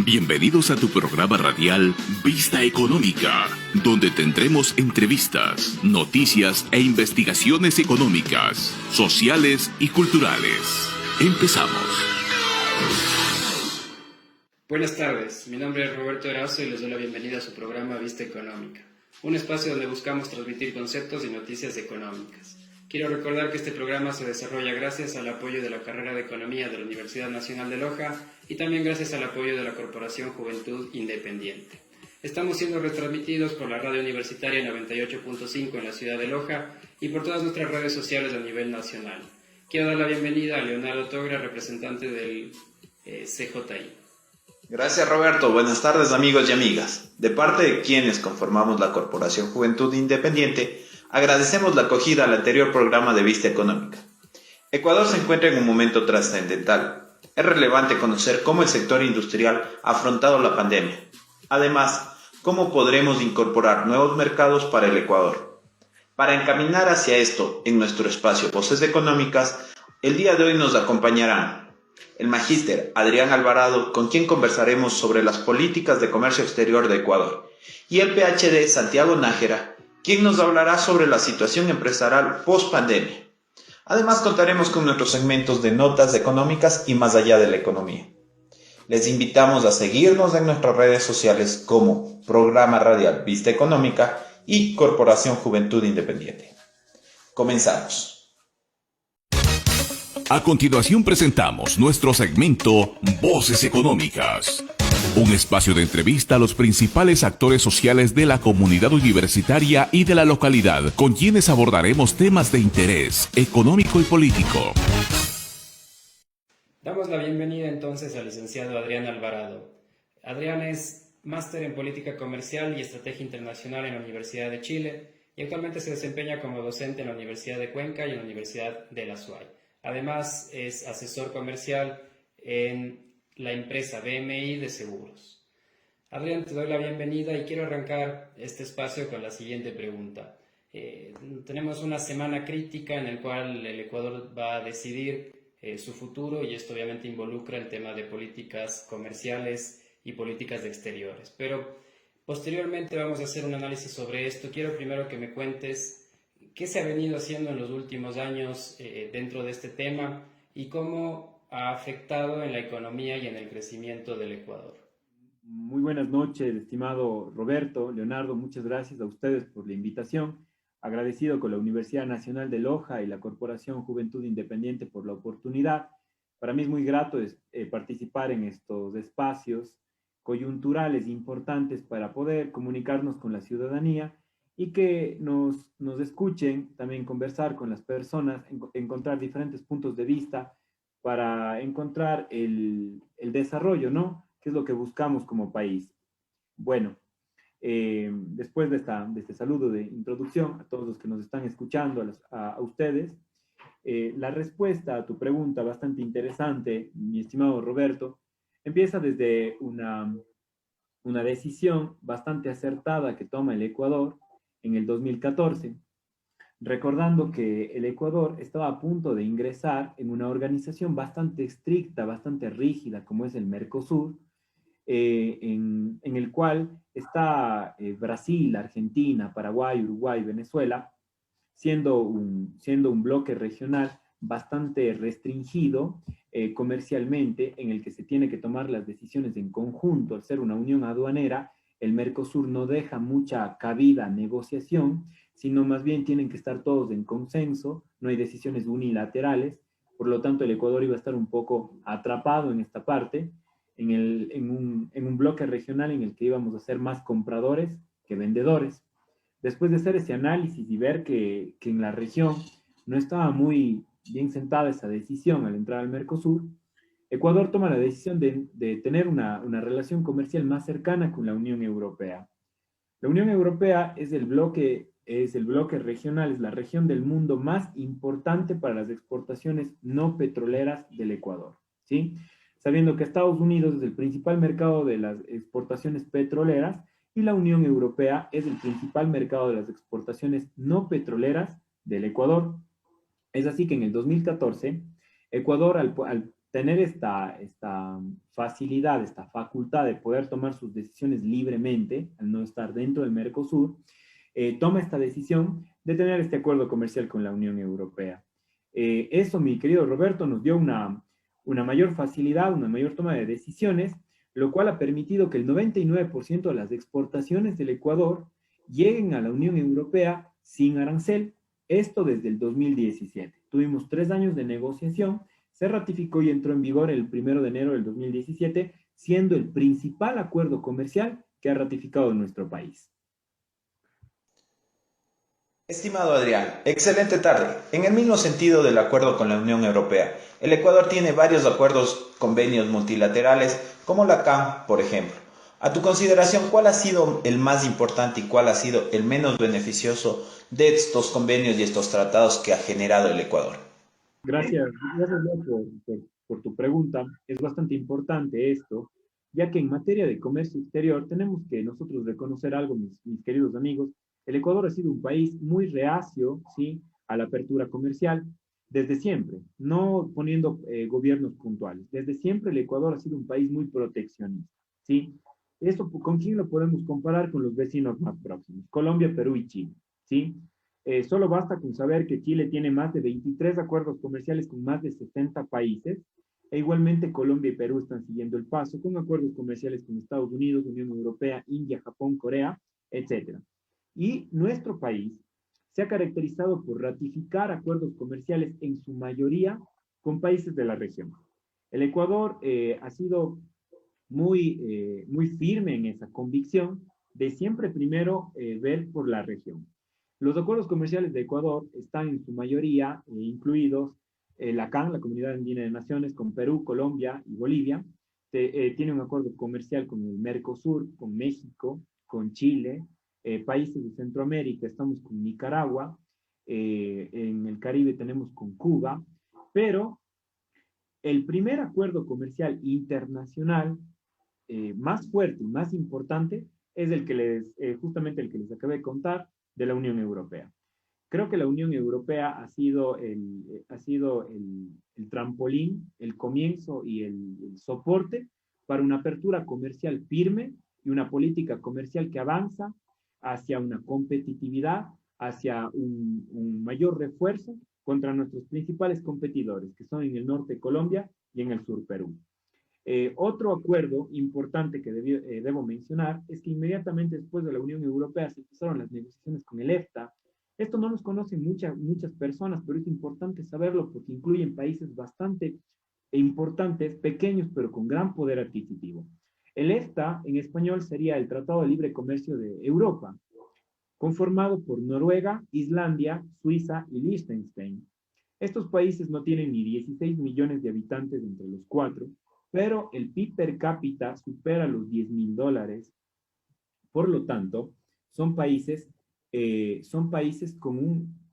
Bienvenidos a tu programa radial Vista Económica, donde tendremos entrevistas, noticias e investigaciones económicas, sociales y culturales. Empezamos. Buenas tardes, mi nombre es Roberto Erazo y les doy la bienvenida a su programa Vista Económica, un espacio donde buscamos transmitir conceptos y noticias económicas. Quiero recordar que este programa se desarrolla gracias al apoyo de la carrera de Economía de la Universidad Nacional de Loja y también gracias al apoyo de la Corporación Juventud Independiente. Estamos siendo retransmitidos por la radio universitaria 98.5 en la ciudad de Loja y por todas nuestras redes sociales a nivel nacional. Quiero dar la bienvenida a Leonardo Togra, representante del CJI. Gracias, Roberto. Buenas tardes, amigos y amigas. De parte de quienes conformamos la Corporación Juventud Independiente, agradecemos la acogida al anterior programa de Vista Económica. Ecuador se encuentra en un momento trascendental. Es relevante conocer cómo el sector industrial ha afrontado la pandemia. Además, cómo podremos incorporar nuevos mercados para el Ecuador. Para encaminar hacia esto en nuestro espacio Voces Económicas, el día de hoy nos acompañarán el magíster Adrián Alvarado, con quien conversaremos sobre las políticas de comercio exterior de Ecuador, y el PhD Santiago Nájera, quien nos hablará sobre la situación empresarial post-pandemia. Además, contaremos con nuestros segmentos de notas económicas y más allá de la economía. Les invitamos a seguirnos en nuestras redes sociales como Programa Radial Vista Económica y Corporación Juventud Independiente. Comenzamos. A continuación presentamos nuestro segmento Voces Económicas. Un espacio de entrevista a los principales actores sociales de la comunidad universitaria y de la localidad, con quienes abordaremos temas de interés económico y político. Damos la bienvenida entonces al licenciado Adrián Alvarado. Adrián es máster en Política Comercial y Estrategia Internacional en la Universidad de Chile y actualmente se desempeña como docente en la Universidad de Cuenca y en la Universidad de la SUAY. Además, es asesor comercial en la empresa BMI de seguros. Adrián, te doy la bienvenida y quiero arrancar este espacio con la siguiente pregunta. Tenemos una semana crítica en la cual el Ecuador va a decidir su futuro y esto obviamente involucra el tema de políticas comerciales y políticas de exteriores. Pero posteriormente vamos a hacer un análisis sobre esto. Quiero primero que me cuentes qué se ha venido haciendo en los últimos años dentro de este tema y cómo ha afectado en la economía y en el crecimiento del Ecuador. Muy buenas noches, estimado Roberto, Leonardo, muchas gracias a ustedes por la invitación. Agradecido con la Universidad Nacional de Loja y la Corporación Juventud Independiente por la oportunidad. Para mí es muy grato participar en estos espacios coyunturales importantes para poder comunicarnos con la ciudadanía y que nos escuchen, también conversar con las personas, encontrar diferentes puntos de vista para encontrar el desarrollo, ¿no? ¿Qué es lo que buscamos como país? Bueno, después de este saludo de introducción a todos los que nos están escuchando, a ustedes, la respuesta a tu pregunta bastante interesante, mi estimado Roberto, empieza desde una decisión bastante acertada que toma el Ecuador en el 2014, recordando que el Ecuador estaba a punto de ingresar en una organización bastante estricta, bastante rígida, como es el Mercosur, en el cual está Brasil, Argentina, Paraguay, Uruguay, Venezuela, siendo un bloque regional bastante restringido comercialmente, en el que se tiene que tomar las decisiones en conjunto. Al ser una unión aduanera, el Mercosur no deja mucha cabida a negociación, sino más bien tienen que estar todos en consenso, no hay decisiones unilaterales, por lo tanto el Ecuador iba a estar un poco atrapado en esta parte, en un bloque regional en el que íbamos a ser más compradores que vendedores. Después de hacer ese análisis y ver que en la región no estaba muy bien sentada esa decisión al entrar al Mercosur, Ecuador toma la decisión de tener una relación comercial más cercana con la Unión Europea. La Unión Europea es el bloque regional, es la región del mundo más importante para las exportaciones no petroleras del Ecuador, ¿sí? Sabiendo que Estados Unidos es el principal mercado de las exportaciones petroleras y la Unión Europea es el principal mercado de las exportaciones no petroleras del Ecuador. Es así que en el 2014, Ecuador, al tener esta facilidad, esta facultad de poder tomar sus decisiones libremente, al no estar dentro del Mercosur, toma esta decisión de tener este acuerdo comercial con la Unión Europea. Eso, mi querido Roberto, nos dio una mayor facilidad, una mayor toma de decisiones, lo cual ha permitido que el 99% de las exportaciones del Ecuador lleguen a la Unión Europea sin arancel, esto desde el 2017. Tuvimos 3 años de negociación, se ratificó y entró en vigor el 1 de enero del 2017, siendo el principal acuerdo comercial que ha ratificado nuestro país. Estimado Adrián, excelente tarde. En el mismo sentido del acuerdo con la Unión Europea, el Ecuador tiene varios acuerdos, convenios multilaterales, como la CAM, por ejemplo. A tu consideración, ¿cuál ha sido el más importante y cuál ha sido el menos beneficioso de estos convenios y estos tratados que ha generado el Ecuador? Gracias Leo, por tu pregunta. Es bastante importante esto, ya que en materia de comercio exterior tenemos que nosotros reconocer algo, mis queridos amigos. El Ecuador ha sido un país muy reacio, ¿sí?, a la apertura comercial desde siempre, no poniendo gobiernos puntuales. Desde siempre el Ecuador ha sido un país muy proteccionista, ¿sí? Esto, ¿con quién lo podemos comparar? Con los vecinos más próximos, Colombia, Perú y Chile, ¿sí? Solo basta con saber que Chile tiene más de 23 acuerdos comerciales con más de 60 países, e igualmente Colombia y Perú están siguiendo el paso con acuerdos comerciales con Estados Unidos, Unión Europea, India, Japón, Corea, etc. Y nuestro país se ha caracterizado por ratificar acuerdos comerciales en su mayoría con países de la región. El Ecuador ha sido muy firme en esa convicción de siempre primero ver por la región. Los acuerdos comerciales de Ecuador están en su mayoría incluidos la CAN, la Comunidad Andina de Naciones, con Perú, Colombia y Bolivia. Tiene un acuerdo comercial con el Mercosur, con México, con Chile, países de Centroamérica, estamos con Nicaragua, en el Caribe tenemos con Cuba, pero el primer acuerdo comercial internacional más fuerte y más importante es el que justamente el que les acabé de contar, de la Unión Europea. Creo que la Unión Europea ha sido el trampolín, el comienzo y el soporte para una apertura comercial firme y una política comercial que avanza hacia una competitividad, hacia un mayor refuerzo contra nuestros principales competidores, que son en el norte Colombia y en el sur Perú. Otro acuerdo importante que debo mencionar es que inmediatamente después de la Unión Europea se empezaron las negociaciones con el EFTA. Esto no nos conocen muchas personas, pero es importante saberlo porque incluyen países bastante importantes, pequeños, pero con gran poder adquisitivo. El EFTA en español sería el Tratado de Libre Comercio de Europa, conformado por Noruega, Islandia, Suiza y Liechtenstein. Estos países no tienen ni 16 millones de habitantes entre los cuatro, pero el PIB per cápita supera los $10,000. Por lo tanto, son países con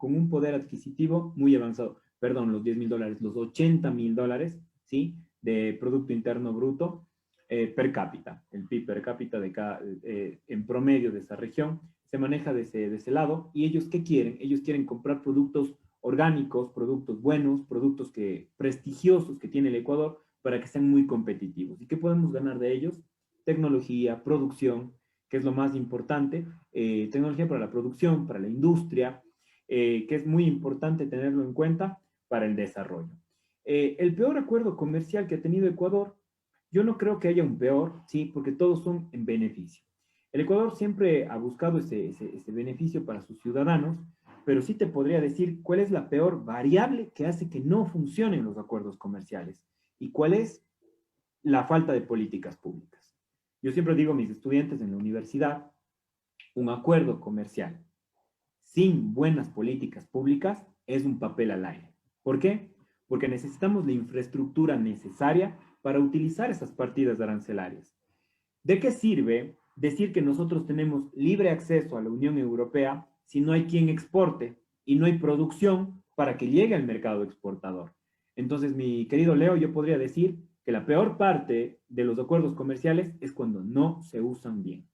un poder adquisitivo muy avanzado. Perdón, los $10,000, los $80,000, ¿sí?, de Producto Interno Bruto per cápita. El PIB per cápita en promedio de esa región se maneja de ese lado. ¿Y ellos qué quieren? Ellos quieren comprar productos orgánicos, productos buenos, productos prestigiosos que tiene el Ecuador, para que sean muy competitivos. ¿Y qué podemos ganar de ellos? Tecnología, producción, que es lo más importante, tecnología para la producción, para la industria, que es muy importante tenerlo en cuenta para el desarrollo. El peor acuerdo comercial que ha tenido Ecuador, yo no creo que haya un peor, sí, porque todos son en beneficio. El Ecuador siempre ha buscado ese beneficio para sus ciudadanos, pero sí te podría decir cuál es la peor variable que hace que no funcionen los acuerdos comerciales. ¿Y cuál es? La falta de políticas públicas. Yo siempre digo a mis estudiantes en la universidad, un acuerdo comercial sin buenas políticas públicas es un papel al aire. ¿Por qué? Porque necesitamos la infraestructura necesaria para utilizar esas partidas arancelarias. ¿De qué sirve decir que nosotros tenemos libre acceso a la Unión Europea si no hay quien exporte y no hay producción para que llegue al mercado exportador? Entonces, mi querido Leo, yo podría decir que la peor parte de los acuerdos comerciales es cuando no se usan bien.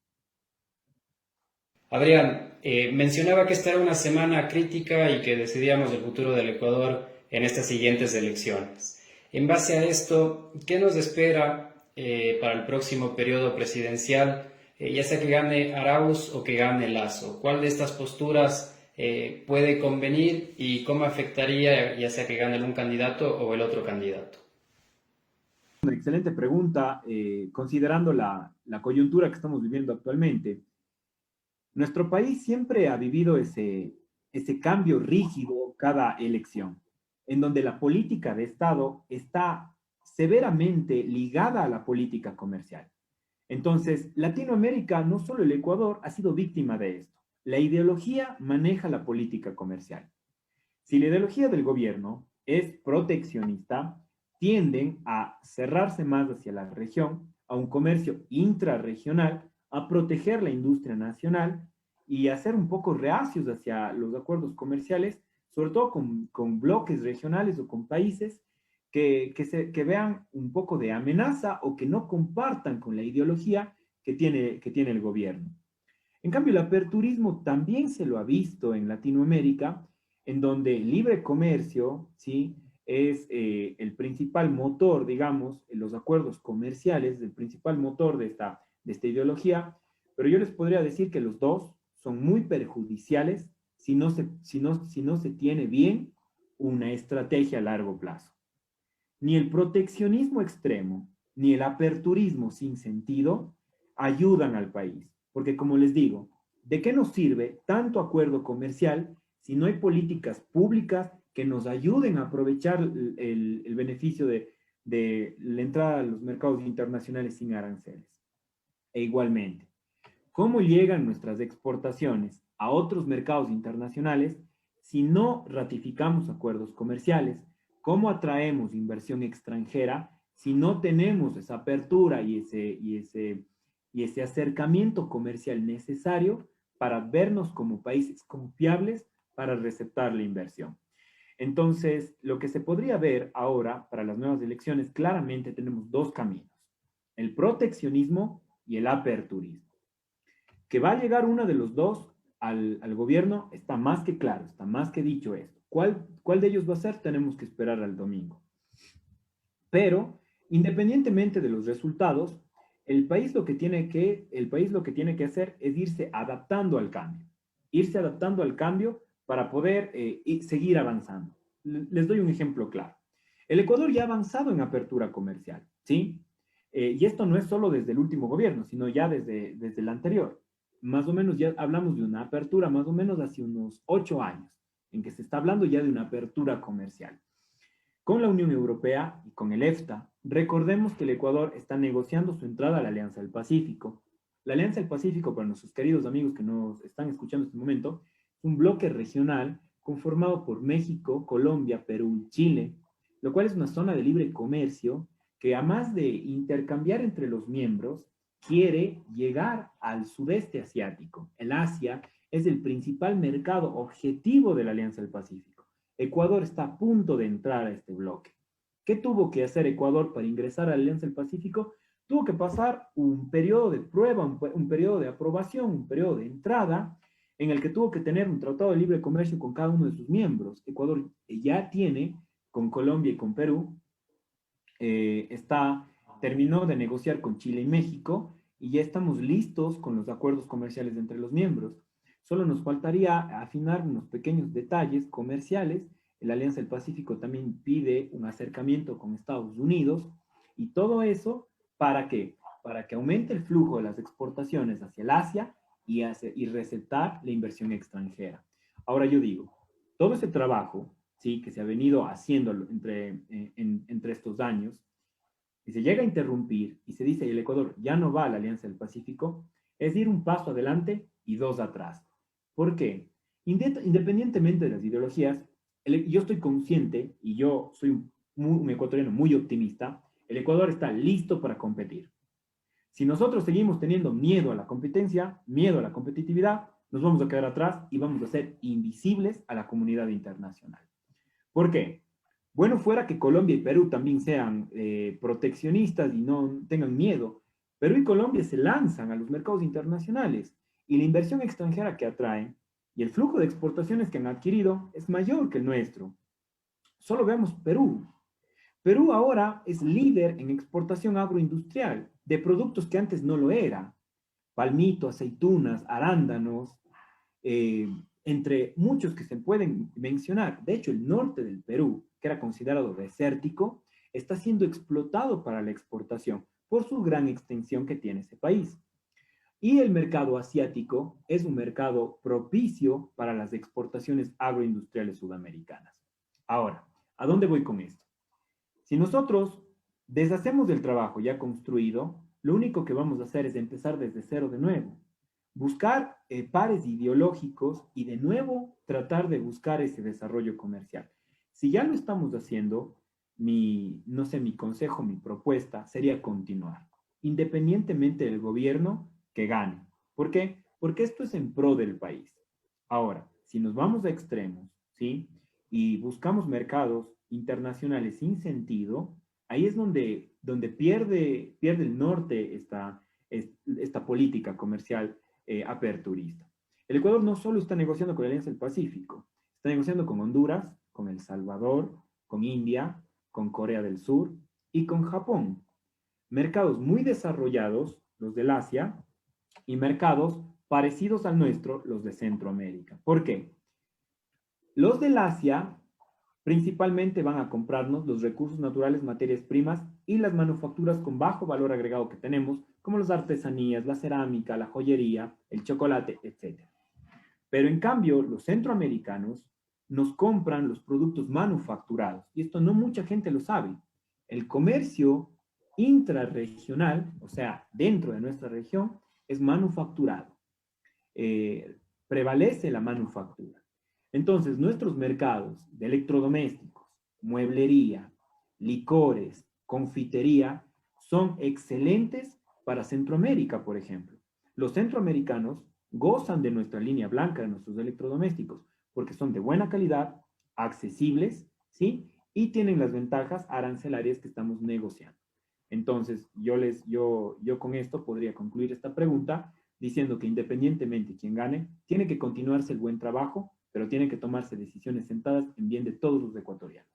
Adrián, mencionaba que esta era una semana crítica y que decidíamos el futuro del Ecuador en estas siguientes elecciones. En base a esto, ¿qué nos espera para el próximo periodo presidencial, ya sea que gane Arauz o que gane Lasso? ¿Cuál de estas posturas puede convenir y cómo afectaría ya sea que gane un candidato o el otro candidato? Una excelente pregunta, considerando la coyuntura que estamos viviendo actualmente. Nuestro país siempre ha vivido ese cambio rígido cada elección, en donde la política de Estado está severamente ligada a la política comercial. Entonces, Latinoamérica, no solo el Ecuador, ha sido víctima de esto. La ideología maneja la política comercial. Si la ideología del gobierno es proteccionista, tienden a cerrarse más hacia la región, a un comercio intrarregional, a proteger la industria nacional y a ser un poco reacios hacia los acuerdos comerciales, sobre todo con bloques regionales o con países que vean un poco de amenaza o que no compartan con la ideología que tiene el gobierno. En cambio, el aperturismo también se lo ha visto en Latinoamérica, en donde el libre comercio, ¿sí?, es el principal motor, digamos, en los acuerdos comerciales, el principal motor de esta ideología, pero yo les podría decir que los dos son muy perjudiciales si no se tiene bien una estrategia a largo plazo. Ni el proteccionismo extremo, ni el aperturismo sin sentido ayudan al país. Porque como les digo, ¿de qué nos sirve tanto acuerdo comercial si no hay políticas públicas que nos ayuden a aprovechar el beneficio de la entrada a los mercados internacionales sin aranceles? E igualmente, ¿cómo llegan nuestras exportaciones a otros mercados internacionales si no ratificamos acuerdos comerciales? ¿Cómo atraemos inversión extranjera si no tenemos esa apertura y ese acercamiento comercial necesario para vernos como países confiables para receptar la inversión? Entonces, lo que se podría ver ahora para las nuevas elecciones, claramente tenemos dos caminos, el proteccionismo y el aperturismo. Que va a llegar uno de los dos al gobierno está más que claro, está más que dicho esto. ¿Cuál de ellos va a ser? Tenemos que esperar al domingo. Pero, independientemente de los resultados, el país lo que tiene que hacer es irse adaptando al cambio para poder seguir avanzando. Les doy un ejemplo claro. El Ecuador ya ha avanzado en apertura comercial, ¿sí? Y esto no es solo desde el último gobierno, sino ya desde el anterior. Más o menos ya hablamos de una apertura, más o menos hace unos 8 años, en que se está hablando ya de una apertura comercial. Con la Unión Europea y con el EFTA, recordemos que el Ecuador está negociando su entrada a la Alianza del Pacífico. La Alianza del Pacífico, para nuestros queridos amigos que nos están escuchando en este momento, es un bloque regional conformado por México, Colombia, Perú y Chile, lo cual es una zona de libre comercio que, además de intercambiar entre los miembros, quiere llegar al sudeste asiático. El Asia es el principal mercado objetivo de la Alianza del Pacífico. Ecuador está a punto de entrar a este bloque. ¿Qué tuvo que hacer Ecuador para ingresar a la Alianza del Pacífico? Tuvo que pasar un periodo de prueba, un periodo de aprobación, un periodo de entrada, en el que tuvo que tener un tratado de libre comercio con cada uno de sus miembros. Ecuador ya tiene, con Colombia y con Perú, terminó de negociar con Chile y México, y ya estamos listos con los acuerdos comerciales entre los miembros. Solo nos faltaría afinar unos pequeños detalles comerciales. La Alianza del Pacífico también pide un acercamiento con Estados Unidos, y todo eso, ¿para qué? Para que aumente el flujo de las exportaciones hacia el Asia y receptar la inversión extranjera. Ahora yo digo, todo ese trabajo, ¿sí?, que se ha venido haciendo entre estos años, y se llega a interrumpir y se dice que el Ecuador ya no va a la Alianza del Pacífico, es ir un paso adelante y dos atrás. ¿Por qué? Independientemente de las ideologías, yo estoy consciente, y yo soy un ecuatoriano muy optimista, el Ecuador está listo para competir. Si nosotros seguimos teniendo miedo a la competencia, miedo a la competitividad, nos vamos a quedar atrás y vamos a ser invisibles a la comunidad internacional. ¿Por qué? Bueno fuera que Colombia y Perú también sean proteccionistas y no tengan miedo. Perú y Colombia se lanzan a los mercados internacionales, y la inversión extranjera que atraen y el flujo de exportaciones que han adquirido es mayor que el nuestro. Solo veamos Perú. Perú ahora es líder en exportación agroindustrial de productos que antes no lo era. Palmito, aceitunas, arándanos, eh, entre muchos que se pueden mencionar. De hecho, el norte del Perú, que era considerado desértico, está siendo explotado para la exportación por su gran extensión que tiene ese país. Y el mercado asiático es un mercado propicio para las exportaciones agroindustriales sudamericanas. Ahora, ¿a dónde voy con esto? Si nosotros deshacemos del trabajo ya construido, lo único que vamos a hacer es empezar desde cero de nuevo. Buscar pares ideológicos y de nuevo tratar de buscar ese desarrollo comercial. Si ya lo estamos haciendo, no sé, mi consejo, mi propuesta sería continuar, independientemente del gobierno que gane. ¿Por qué? Porque esto es en pro del país. Ahora, si nos vamos a extremos, ¿sí? Y buscamos mercados internacionales sin sentido, ahí es donde pierde el norte esta política comercial aperturista. El Ecuador no solo está negociando con la Alianza del Pacífico, está negociando con Honduras, con El Salvador, con India, con Corea del Sur y con Japón. Mercados muy desarrollados, los del Asia, y mercados parecidos al nuestro, los de Centroamérica. ¿Por qué? Los del Asia principalmente van a comprarnos los recursos naturales, materias primas y las manufacturas con bajo valor agregado que tenemos, como las artesanías, la cerámica, la joyería, el chocolate, etc. Pero en cambio, los centroamericanos nos compran los productos manufacturados, y esto no mucha gente lo sabe. El comercio intrarregional, o sea, dentro de nuestra región, es manufacturado. Prevalece la manufactura. Entonces, nuestros mercados de electrodomésticos, mueblería, licores, confitería, son excelentes para Centroamérica, por ejemplo. Los centroamericanos gozan de nuestra línea blanca de nuestros electrodomésticos porque son de buena calidad, accesibles, ¿sí? Y tienen las ventajas arancelarias que estamos negociando. Entonces, yo con esto podría concluir esta pregunta diciendo que independientemente quien gane, tiene que continuarse el buen trabajo, pero tiene que tomarse decisiones sentadas en bien de todos los ecuatorianos.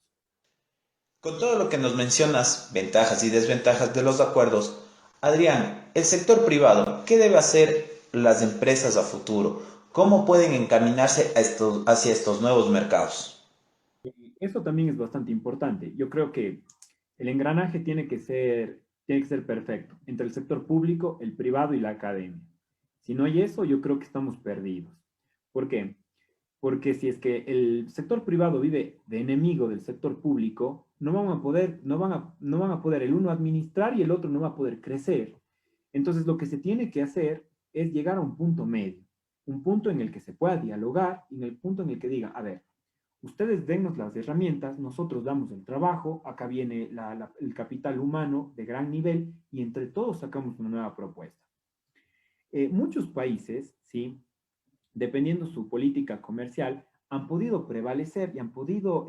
Con todo lo que nos mencionas, ventajas y desventajas de los acuerdos, Adrián, el sector privado, ¿qué debe hacer las empresas a futuro? ¿Cómo pueden encaminarse hacia estos nuevos mercados? Eso también es bastante importante. Yo creo que el engranaje tiene que ser perfecto entre el sector público, el privado y la academia. Si no hay eso, yo creo que estamos perdidos. ¿Por qué? Porque si es que el sector privado vive de enemigo del sector público, no van a poder el uno administrar y el otro no va a poder crecer. Entonces, lo que se tiene que hacer es llegar a un punto medio, un punto en el que se pueda dialogar y en el punto en el que diga, a ver, ustedes dennos las herramientas, nosotros damos el trabajo, acá viene el capital humano de gran nivel y entre todos sacamos una nueva propuesta. Muchos países, ¿sí? Dependiendo su política comercial, han podido prevalecer y han podido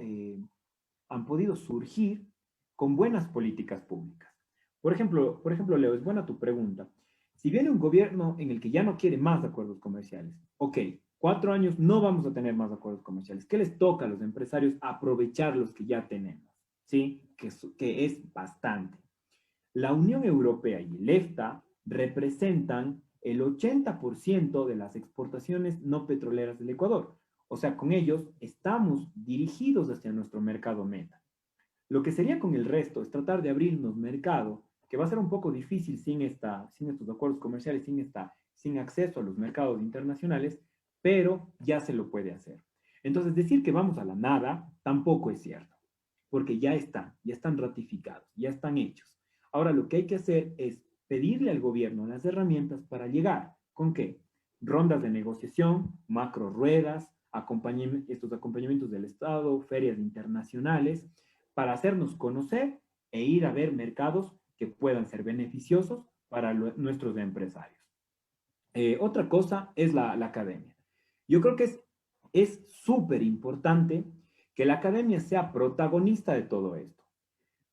surgir con buenas políticas públicas. Por ejemplo, Leo, es buena tu pregunta. Si viene un gobierno en el que ya no quiere más acuerdos comerciales, ok, 4 años no vamos a tener más acuerdos comerciales. ¿Qué les toca a los empresarios? Aprovechar los que ya tenemos, ¿sí? Que es bastante. La Unión Europea y el EFTA representan el 80% de las exportaciones no petroleras del Ecuador. O sea, con ellos estamos dirigidos hacia nuestro mercado meta. Lo que sería con el resto es tratar de abrirnos mercado, que va a ser un poco difícil sin estos acuerdos comerciales, sin acceso a los mercados internacionales, pero ya se lo puede hacer. Entonces, decir que vamos a la nada tampoco es cierto, porque ya están ratificados, ya están hechos. Ahora lo que hay que hacer es pedirle al gobierno las herramientas para llegar. ¿Con qué? Rondas de negociación, macro ruedas, estos acompañamientos del Estado, ferias internacionales, para hacernos conocer e ir a ver mercados que puedan ser beneficiosos para nuestros empresarios. Otra cosa es la academia. Yo creo que es súper importante que la academia sea protagonista de todo esto.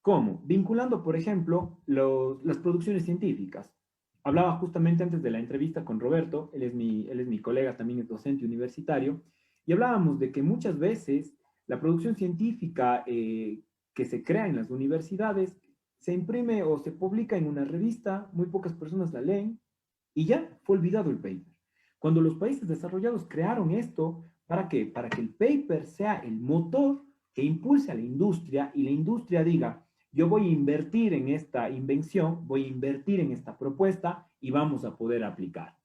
¿Cómo? Vinculando, por ejemplo, las producciones científicas. Hablaba justamente antes de la entrevista con Roberto, él es mi colega, también es docente universitario, y hablábamos de que muchas veces la producción científica que se crea en las universidades, se imprime o se publica en una revista, muy pocas personas la leen y ya fue olvidado el paper. Cuando los países desarrollados crearon esto, ¿para qué? Para que el paper sea el motor que impulse a la industria y la industria diga, yo voy a invertir en esta invención, voy a invertir en esta propuesta y vamos a poder aplicar.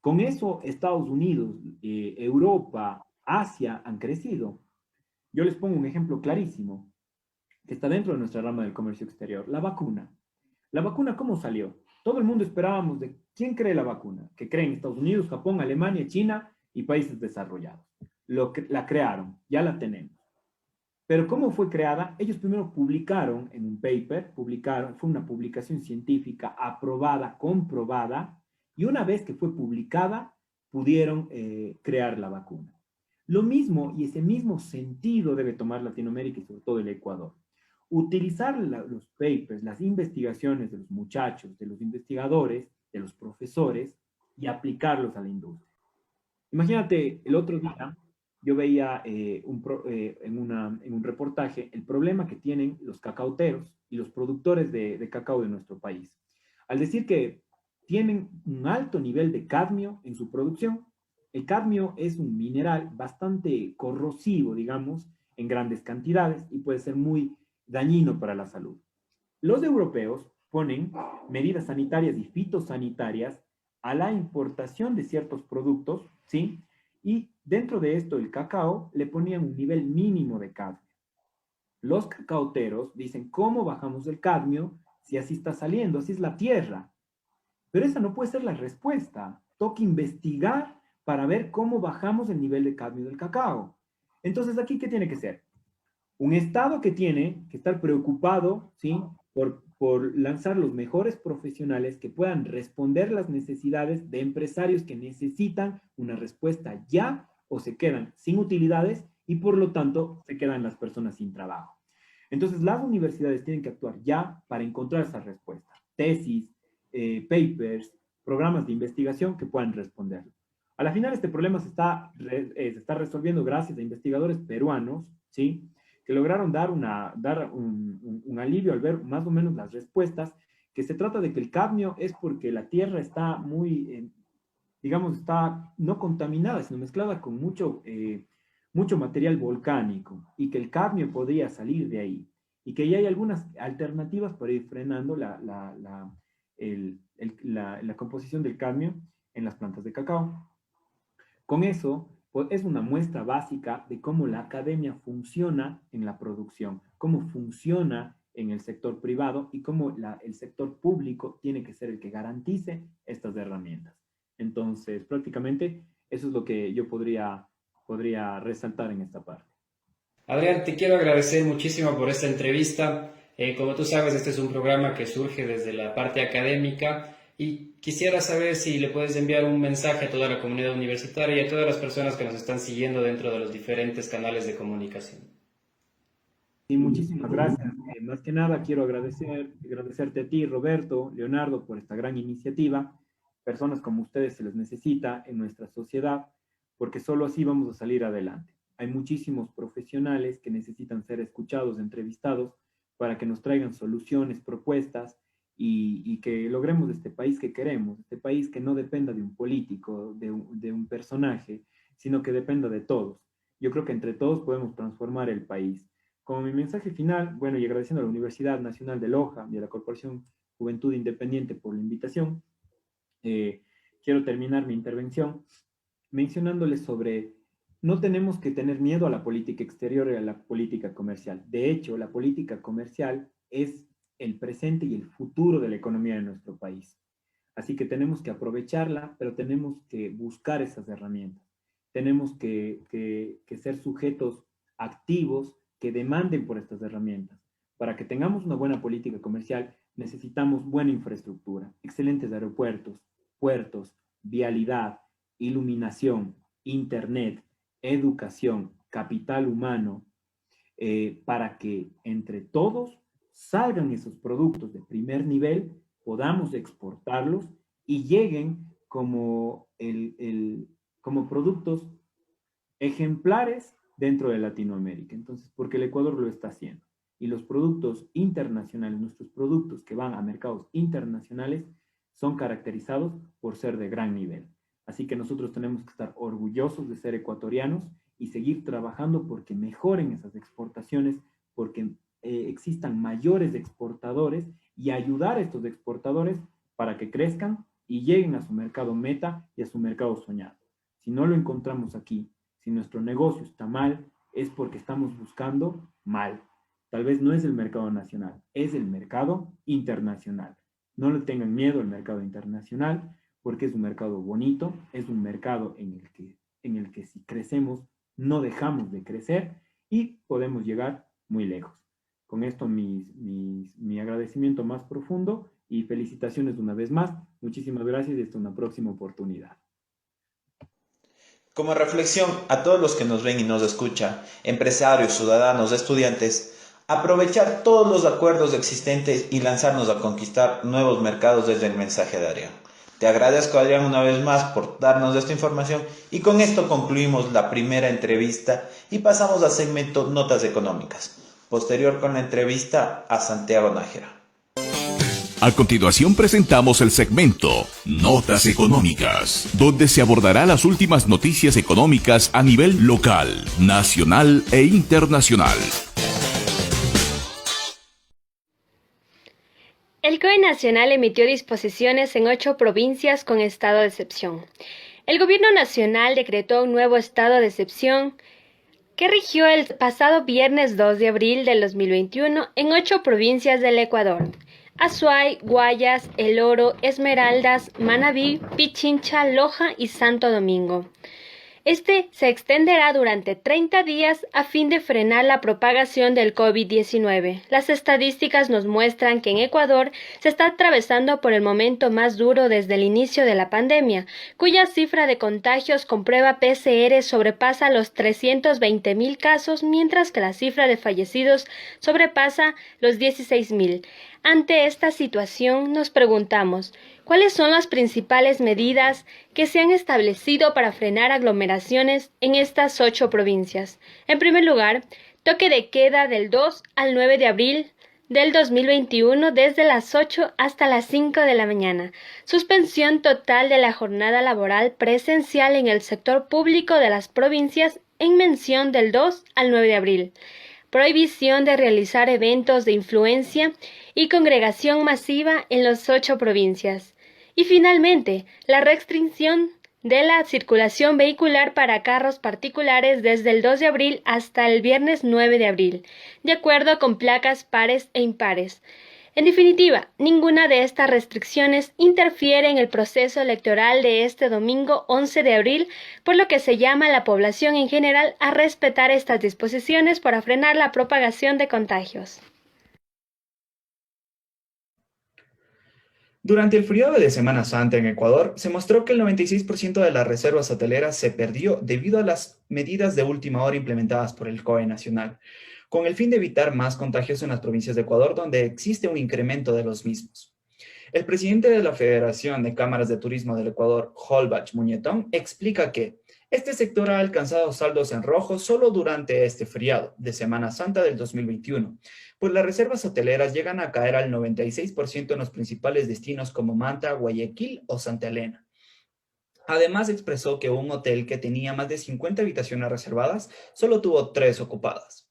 Con eso, Estados Unidos, Europa, Asia han crecido. Yo les pongo un ejemplo clarísimo que está dentro de nuestra rama del comercio exterior, la vacuna. ¿La vacuna cómo salió? Todo el mundo esperábamos de quién cree la vacuna, que creen Estados Unidos, Japón, Alemania, China y países desarrollados. La crearon, ya la tenemos. Pero ¿cómo fue creada? Ellos primero publicaron en un paper, fue una publicación científica aprobada, comprobada, y una vez que fue publicada, pudieron crear la vacuna. Lo mismo y ese mismo sentido debe tomar Latinoamérica y sobre todo el Ecuador. Utilizar los papers, las investigaciones de los muchachos, de los investigadores, de los profesores y aplicarlos a la industria. Imagínate, el otro día yo veía en un reportaje el problema que tienen los cacauteros y los productores de cacao de nuestro país. Al decir que tienen un alto nivel de cadmio en su producción. El cadmio es un mineral bastante corrosivo, digamos, en grandes cantidades y puede ser muy dañino para la salud. Los europeos ponen medidas sanitarias y fitosanitarias a la importación de ciertos productos, ¿sí? Y dentro de esto, el cacao le ponían un nivel mínimo de cadmio. Los cacauteros dicen, ¿cómo bajamos el cadmio si así está saliendo? Así es la tierra. Pero esa no puede ser la respuesta. Toca investigar para ver cómo bajamos el nivel de cadmio del cacao. Entonces, ¿aquí qué tiene que ser? Un Estado que tiene que estar preocupado, ¿sí?, por lanzar los mejores profesionales que puedan responder las necesidades de empresarios que necesitan una respuesta ya o se quedan sin utilidades y por lo tanto se quedan las personas sin trabajo. Entonces, las universidades tienen que actuar ya para encontrar esa respuesta. Tesis, papers, programas de investigación que puedan responderlo. A la final, este problema se está resolviendo gracias a investigadores peruanos, ¿sí?, que lograron dar un alivio al ver más o menos las respuestas, que se trata de que el cadmio es porque la tierra está muy, digamos, está no contaminada, sino mezclada con mucho material volcánico, y que el cadmio podría salir de ahí, y que ya hay algunas alternativas para ir frenando la composición del cadmio en las plantas de cacao. Con eso, pues, es una muestra básica de cómo la academia funciona en la producción, cómo funciona en el sector privado y cómo el sector público tiene que ser el que garantice estas herramientas. Entonces, prácticamente, eso es lo que yo podría resaltar en esta parte. Adrián, te quiero agradecer muchísimo por esta entrevista. Como tú sabes, este es un programa que surge desde la parte académica y quisiera saber si le puedes enviar un mensaje a toda la comunidad universitaria y a todas las personas que nos están siguiendo dentro de los diferentes canales de comunicación. Sí, muchísimas gracias. Más que nada quiero agradecerte a ti, Roberto, Leonardo, por esta gran iniciativa. Personas como ustedes se les necesita en nuestra sociedad, porque solo así vamos a salir adelante. Hay muchísimos profesionales que necesitan ser escuchados, entrevistados, para que nos traigan soluciones, propuestas, y que logremos este país que queremos, este país que no dependa de un político, de un personaje, sino que dependa de todos. Yo creo que entre todos podemos transformar el país. Como mi mensaje final, bueno, y agradeciendo a la Universidad Nacional de Loja y a la Corporación Juventud Independiente por la invitación, quiero terminar mi intervención mencionándoles sobre no tenemos que tener miedo a la política exterior y a la política comercial. De hecho, la política comercial es el presente y el futuro de la economía de nuestro país. Así que tenemos que aprovecharla, pero tenemos que buscar esas herramientas. Tenemos que ser sujetos activos que demanden por estas herramientas. Para que tengamos una buena política comercial, necesitamos buena infraestructura, excelentes aeropuertos, puertos, vialidad, iluminación, internet, educación, capital humano, para que entre todos salgan esos productos de primer nivel, podamos exportarlos y lleguen como productos ejemplares dentro de Latinoamérica. Entonces, porque el Ecuador lo está haciendo. y los productos internacionales, nuestros productos que van a mercados internacionales, son caracterizados por ser de gran nivel. Así que nosotros tenemos que estar orgullosos de ser ecuatorianos y seguir trabajando porque mejoren esas exportaciones, porque existan mayores exportadores y ayudar a estos exportadores para que crezcan y lleguen a su mercado meta y a su mercado soñado. Si no lo encontramos aquí, si nuestro negocio está mal, es porque estamos buscando mal. Tal vez no es el mercado nacional, es el mercado internacional. No le tengan miedo al mercado internacional porque es un mercado bonito, es un mercado en el que si crecemos no dejamos de crecer y podemos llegar muy lejos. Con esto mi agradecimiento más profundo y felicitaciones una vez más. Muchísimas gracias y hasta una próxima oportunidad. Como reflexión a todos los que nos ven y nos escuchan, empresarios, ciudadanos, estudiantes, aprovechar todos los acuerdos existentes y lanzarnos a conquistar nuevos mercados desde el mensaje de Adrián. Te agradezco, Adrián, una vez más por darnos esta información y con esto concluimos la primera entrevista y pasamos al segmento Notas Económicas, posterior con la entrevista a Santiago Nájera. A continuación presentamos el segmento Notas Económicas, donde se abordará las últimas noticias económicas a nivel local, nacional e internacional. El COE Nacional emitió disposiciones en 8 provincias con estado de excepción. El Gobierno Nacional decretó un nuevo estado de excepción que rigió el pasado viernes 2 de abril del 2021 en 8 provincias del Ecuador: Azuay, Guayas, El Oro, Esmeraldas, Manabí, Pichincha, Loja y Santo Domingo. Este se extenderá durante 30 días a fin de frenar la propagación del COVID-19. Las estadísticas nos muestran que en Ecuador se está atravesando por el momento más duro desde el inicio de la pandemia, cuya cifra de contagios con prueba PCR sobrepasa los 320.000 casos, mientras que la cifra de fallecidos sobrepasa los 16.000. Ante esta situación, nos preguntamos, ¿cuáles son las principales medidas que se han establecido para frenar aglomeraciones en estas 8 provincias? En primer lugar, toque de queda del 2 al 9 de abril del 2021 desde las 8 hasta las 5 de la mañana. Suspensión total de la jornada laboral presencial en el sector público de las provincias en mención del 2 al 9 de abril. Prohibición de realizar eventos de influencia y congregación masiva en las 8 provincias. Y finalmente, la restricción de la circulación vehicular para carros particulares desde el 2 de abril hasta el viernes 9 de abril, de acuerdo con placas pares e impares. En definitiva, ninguna de estas restricciones interfiere en el proceso electoral de este domingo 11 de abril, por lo que se llama a la población en general a respetar estas disposiciones para frenar la propagación de contagios. Durante el feriado de Semana Santa en Ecuador, se mostró que el 96% de las reservas hoteleras se perdió debido a las medidas de última hora implementadas por el COE Nacional, con el fin de evitar más contagios en las provincias de Ecuador, donde existe un incremento de los mismos. El presidente de la Federación de Cámaras de Turismo del Ecuador, Holbach Muñetón, explica que este sector ha alcanzado saldos en rojo solo durante este feriado de Semana Santa del 2021, pues las reservas hoteleras llegan a caer al 96% en los principales destinos como Manta, Guayaquil o Santa Elena. Además, expresó que un hotel que tenía más de 50 habitaciones reservadas solo tuvo 3 ocupadas.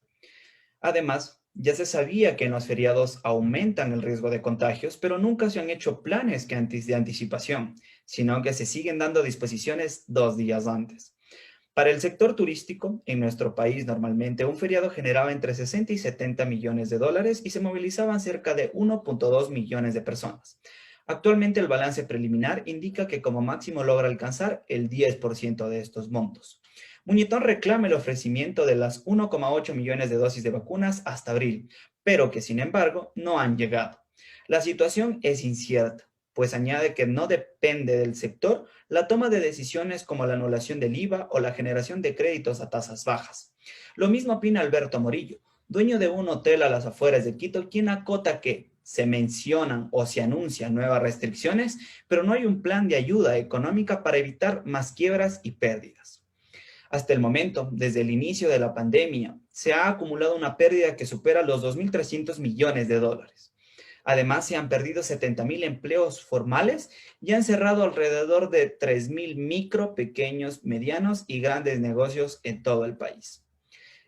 Además, ya se sabía que en los feriados aumentan el riesgo de contagios, pero nunca se han hecho planes de anticipación, sino que se siguen dando disposiciones 2 días antes. Para el sector turístico, en nuestro país normalmente un feriado generaba entre 60 y 70 millones de dólares y se movilizaban cerca de 1.2 millones de personas. Actualmente el balance preliminar indica que como máximo logra alcanzar el 10% de estos montos. Muñetón reclama el ofrecimiento de las 1,8 millones de dosis de vacunas hasta abril, pero que sin embargo no han llegado. La situación es incierta, pues añade que no depende del sector la toma de decisiones como la anulación del IVA o la generación de créditos a tasas bajas. Lo mismo opina Alberto Morillo, dueño de un hotel a las afueras de Quito, quien acota que se mencionan o se anuncian nuevas restricciones, pero no hay un plan de ayuda económica para evitar más quiebras y pérdidas. Hasta el momento, desde el inicio de la pandemia, se ha acumulado una pérdida que supera los 2.300 millones de dólares. Además, se han perdido 70.000 empleos formales y han cerrado alrededor de 3.000 micro, pequeños, medianos y grandes negocios en todo el país.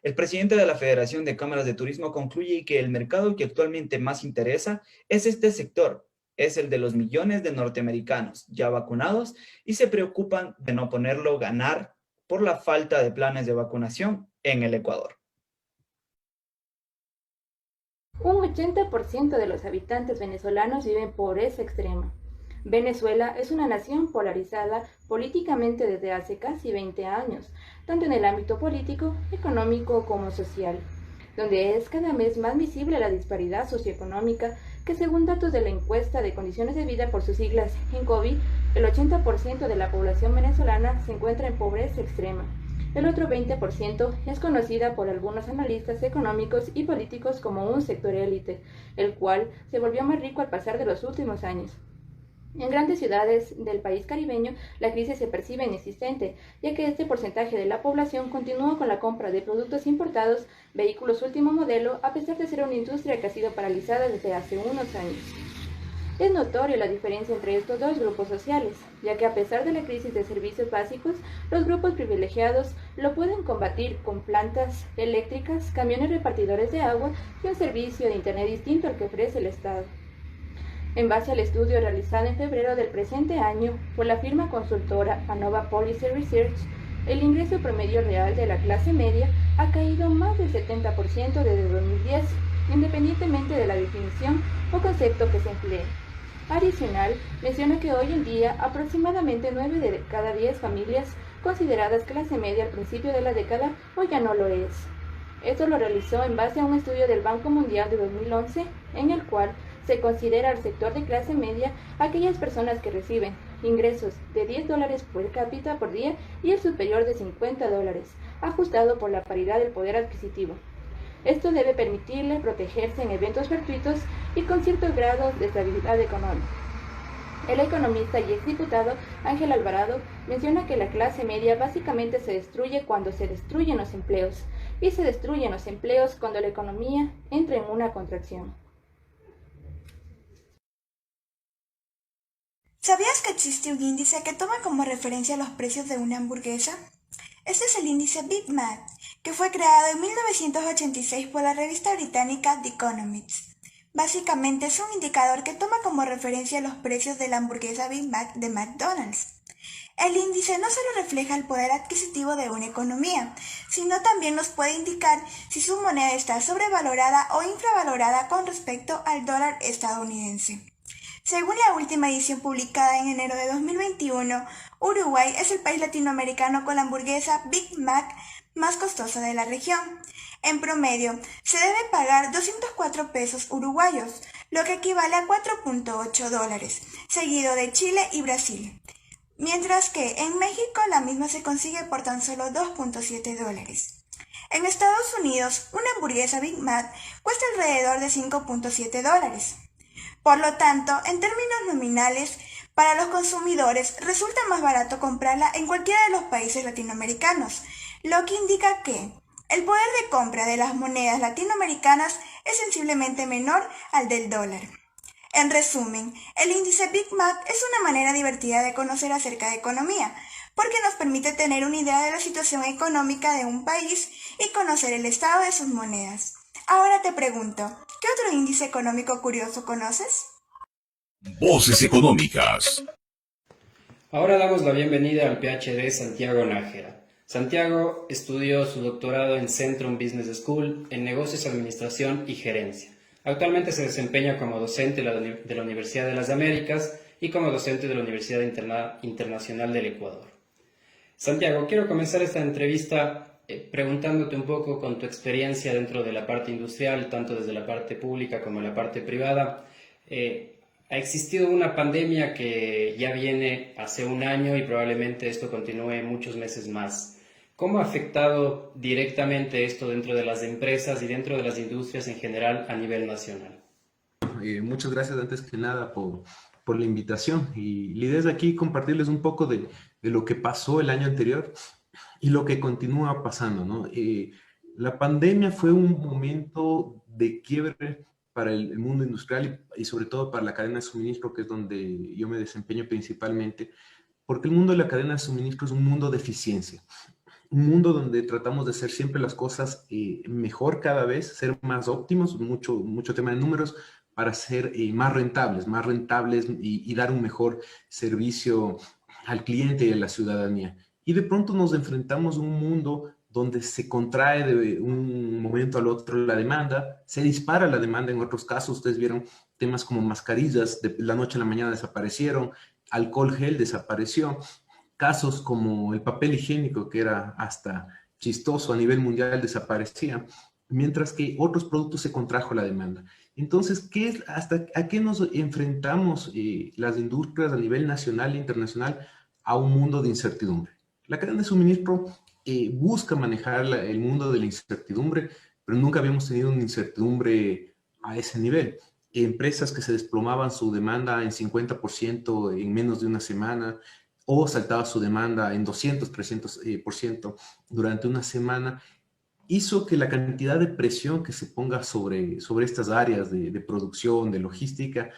El presidente de la Federación de Cámaras de Turismo concluye que el mercado que actualmente más interesa es este sector, es el de los millones de norteamericanos ya vacunados y se preocupan de no ponerlo ganar por la falta de planes de vacunación en el Ecuador. Un 80% de los habitantes venezolanos viven en pobreza extrema. Venezuela es una nación polarizada políticamente desde hace casi 20 años, tanto en el ámbito político, económico como social, donde es cada vez más visible la disparidad socioeconómica que, según datos de la encuesta de condiciones de vida por sus siglas ENCOVI, el 80% de la población venezolana se encuentra en pobreza extrema. El otro 20% es conocida por algunos analistas económicos y políticos como un sector élite, el cual se volvió más rico al pasar de los últimos años. En grandes ciudades del país caribeño, la crisis se percibe inexistente, ya que este porcentaje de la población continúa con la compra de productos importados, vehículos último modelo, a pesar de ser una industria que ha sido paralizada desde hace unos años. Es notoria la diferencia entre estos dos grupos sociales, ya que a pesar de la crisis de servicios básicos, los grupos privilegiados lo pueden combatir con plantas eléctricas, camiones repartidores de agua y un servicio de Internet distinto al que ofrece el Estado. En base al estudio realizado en febrero del presente año por la firma consultora ANOVA Policy Research, el ingreso promedio real de la clase media ha caído más del 70% desde 2010, independientemente de la definición o concepto que se emplee. Adicional, menciona que hoy en día aproximadamente 9 de cada 10 familias consideradas clase media al principio de la década hoy ya no lo es. Esto lo realizó en base a un estudio del Banco Mundial de 2011, en el cual se considera al sector de clase media aquellas personas que reciben ingresos de $10 per cápita por día y el superior de $50, ajustado por la paridad del poder adquisitivo. Esto debe permitirle protegerse en eventos fortuitos y con ciertos grados de estabilidad económica. El economista y exdiputado Ángel Alvarado menciona que la clase media básicamente se destruye cuando se destruyen los empleos, y se destruyen los empleos cuando la economía entra en una contracción. ¿Sabías que existe un índice que toma como referencia los precios de una hamburguesa? Este es el índice Big Mac, que fue creado en 1986 por la revista británica The Economist. Básicamente es un indicador que toma como referencia los precios de la hamburguesa Big Mac de McDonald's. El índice no solo refleja el poder adquisitivo de una economía, sino también nos puede indicar si su moneda está sobrevalorada o infravalorada con respecto al dólar estadounidense. Según la última edición publicada en enero de 2021, Uruguay es el país latinoamericano con la hamburguesa Big Mac más costosa de la región. En promedio, se debe pagar 204 pesos uruguayos, lo que equivale a $4.8, seguido de Chile y Brasil. Mientras que en México la misma se consigue por tan solo $2.7. En Estados Unidos, una hamburguesa Big Mac cuesta alrededor de $5.7. Por lo tanto, en términos nominales, para los consumidores resulta más barato comprarla en cualquiera de los países latinoamericanos, lo que indica que el poder de compra de las monedas latinoamericanas es sensiblemente menor al del dólar. En resumen, el índice Big Mac es una manera divertida de conocer acerca de economía, porque nos permite tener una idea de la situación económica de un país y conocer el estado de sus monedas. Ahora te pregunto, ¿qué otro índice económico curioso conoces? Voces económicas. Ahora damos la bienvenida al PhD Santiago Nájera. Santiago estudió su doctorado en Centrum Business School en Negocios, Administración y Gerencia. Actualmente se desempeña como docente de la Universidad de las Américas y como docente de la Universidad Internacional del Ecuador. Santiago, quiero comenzar esta entrevista preguntándote un poco con tu experiencia dentro de la parte industrial, tanto desde la parte pública como la parte privada. Ha existido una pandemia que ya viene hace un año y probablemente esto continúe muchos meses más. ¿Cómo ha afectado directamente esto dentro de las empresas y dentro de las industrias en general a nivel nacional? Muchas gracias antes que nada por la invitación. Y la idea es aquí compartirles un poco de lo que pasó el año anterior y lo que continúa pasando, ¿no? La pandemia fue un momento de quiebre para el mundo industrial y sobre todo para la cadena de suministro, que es donde yo me desempeño principalmente, porque el mundo de la cadena de suministro es un mundo de eficiencia, un mundo donde tratamos de hacer siempre las cosas mejor cada vez, ser más óptimos, mucho tema de números, para ser más rentables y dar un mejor servicio al cliente y a la ciudadanía. Y de pronto nos enfrentamos a un mundo donde se contrae de un momento al otro la demanda, se dispara la demanda en otros casos. Ustedes vieron temas como mascarillas, de la noche a la mañana desaparecieron, alcohol gel desapareció, casos como el papel higiénico, que era hasta chistoso a nivel mundial, desaparecía, mientras que otros productos se contrajo la demanda. Entonces, ¿a qué nos enfrentamos las industrias a nivel nacional e internacional? A un mundo de incertidumbre. La cadena de suministro busca manejar el mundo de la incertidumbre, pero nunca habíamos tenido una incertidumbre a ese nivel. Empresas que se desplomaban su demanda en 50% en menos de una semana, o saltaba su demanda en 200, 300% durante una semana, hizo que la cantidad de presión que se ponga sobre estas áreas de producción, de logística,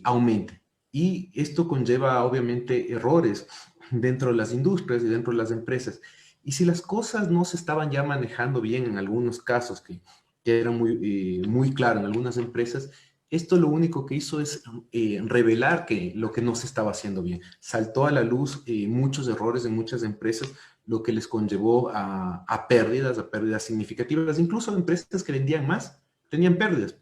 aumente. Y esto conlleva obviamente errores dentro de las industrias y dentro de las empresas. Y si las cosas no se estaban ya manejando bien en algunos casos, que era muy claro en algunas empresas, esto lo único que hizo es revelar que lo que no se estaba haciendo bien. Saltó a la luz muchos errores en muchas empresas, lo que les conllevó a pérdidas significativas. Incluso empresas que vendían más tenían pérdidas,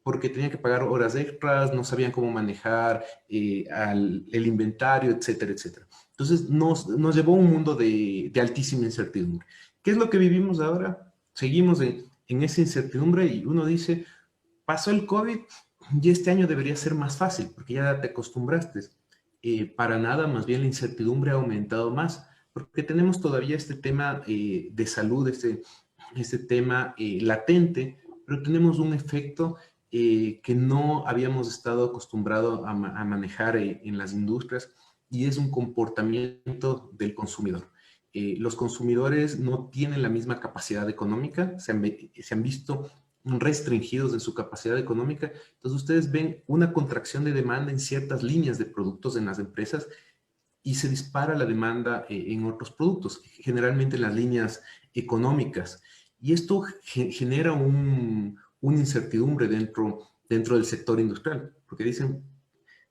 porque tenían que pagar horas extras, no sabían cómo manejar el inventario, etcétera, etcétera. Entonces nos llevó a un mundo de altísima incertidumbre. ¿Qué es lo que vivimos ahora? Seguimos en esa incertidumbre y uno dice, pasó el COVID y este año debería ser más fácil porque ya te acostumbraste. Para nada, más bien la incertidumbre ha aumentado más porque tenemos todavía este tema de salud, este tema latente, pero tenemos un efecto que no habíamos estado acostumbrados a manejar en las industrias, y es un comportamiento del consumidor. Los consumidores no tienen la misma capacidad económica, se han visto restringidos en su capacidad económica. Entonces ustedes ven una contracción de demanda en ciertas líneas de productos en las empresas y se dispara la demanda en otros productos, generalmente en las líneas económicas. Y esto genera una incertidumbre dentro del sector industrial, porque dicen,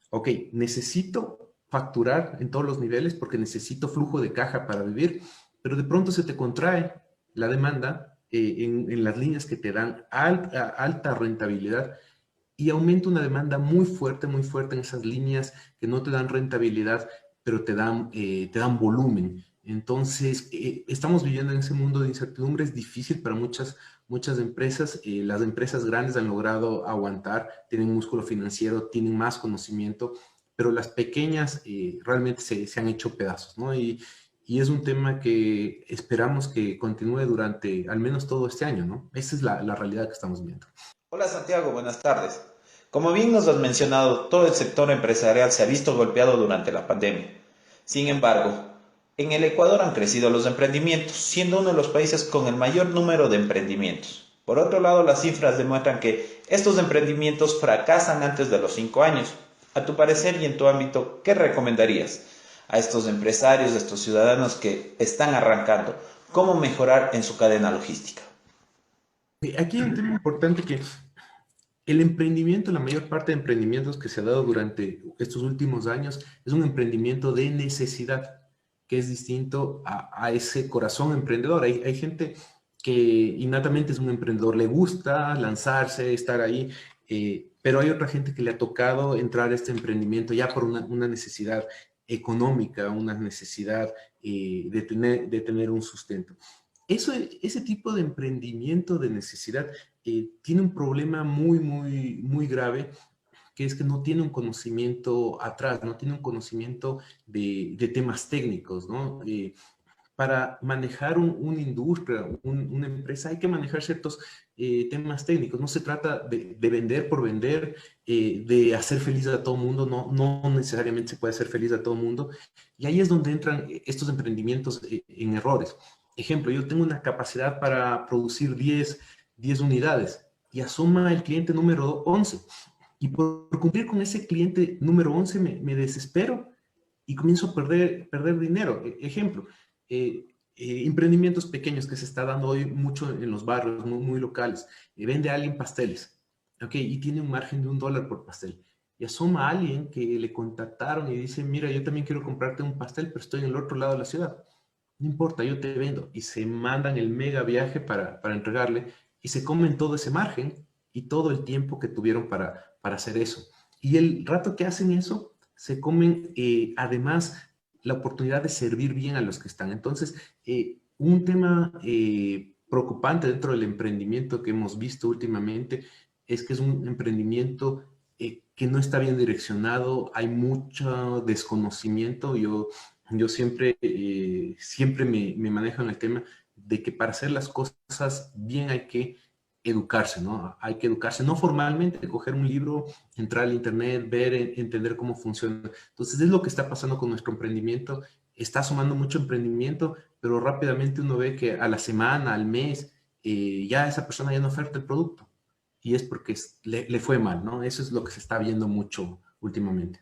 ok, necesito facturar en todos los niveles porque necesito flujo de caja para vivir, pero de pronto se te contrae la demanda en las líneas que te dan alta rentabilidad y aumenta una demanda muy fuerte en esas líneas que no te dan rentabilidad, pero te dan volumen. Entonces, estamos viviendo en ese mundo de incertidumbre. Es difícil para muchas empresas. Las empresas grandes han logrado aguantar, tienen músculo financiero, tienen más conocimiento, pero las pequeñas realmente se han hecho pedazos, ¿no? Y es un tema que esperamos que continúe durante al menos todo este año, ¿no? Esa es la realidad que estamos viendo. Hola Santiago, buenas tardes. Como bien nos has mencionado, todo el sector empresarial se ha visto golpeado durante la pandemia. Sin embargo, en el Ecuador han crecido los emprendimientos, siendo uno de los países con el mayor número de emprendimientos. Por otro lado, las cifras demuestran que estos emprendimientos fracasan antes de los 5 años. A tu parecer y en tu ámbito, ¿qué recomendarías a estos empresarios, a estos ciudadanos que están arrancando? ¿Cómo mejorar en su cadena logística? Aquí hay un tema importante, que el emprendimiento, la mayor parte de emprendimientos que se ha dado durante estos últimos años, es un emprendimiento de necesidad, que es distinto a ese corazón emprendedor. Hay gente que innatamente es un emprendedor, le gusta lanzarse, estar ahí, pero hay otra gente que le ha tocado entrar a este emprendimiento ya por una necesidad económica, una necesidad de tener un sustento. Ese tipo de emprendimiento de necesidad tiene un problema muy grave, que es que no tiene un conocimiento atrás, no tiene un conocimiento de temas técnicos, ¿no? Para manejar una industria, una empresa, hay que manejar ciertos temas técnicos. No se trata de vender por vender, de hacer feliz a todo mundo, no necesariamente se puede hacer feliz a todo mundo. Y ahí es donde entran estos emprendimientos en errores. Ejemplo, yo tengo una capacidad para producir 10 unidades y asoma el cliente número 11. Y por cumplir con ese cliente número 11 me desespero y comienzo a perder dinero. Ejemplo, emprendimientos pequeños que se está dando hoy mucho en los barrios, muy locales. Vende a alguien pasteles, ¿ok? Y tiene un margen de $1 por pastel. Y asoma a alguien que le contactaron y dice, mira, yo también quiero comprarte un pastel, pero estoy en el otro lado de la ciudad. No importa, yo te vendo. Y se mandan el mega viaje para entregarle y se comen todo ese margen y todo el tiempo que tuvieron para hacer eso. Y el rato que hacen eso, se comen además la oportunidad de servir bien a los que están. Entonces, un tema preocupante dentro del emprendimiento que hemos visto últimamente es que es un emprendimiento que no está bien direccionado, hay mucho desconocimiento. Yo siempre me manejo en el tema de que para hacer las cosas bien hay que educarse, ¿no? Hay que educarse, no formalmente, coger un libro, entrar al internet, ver, entender cómo funciona. Entonces, es lo que está pasando con nuestro emprendimiento. Está sumando mucho emprendimiento, pero rápidamente uno ve que a la semana, al mes, ya esa persona ya no oferta el producto. Y es porque le fue mal, ¿no? Eso es lo que se está viendo mucho últimamente.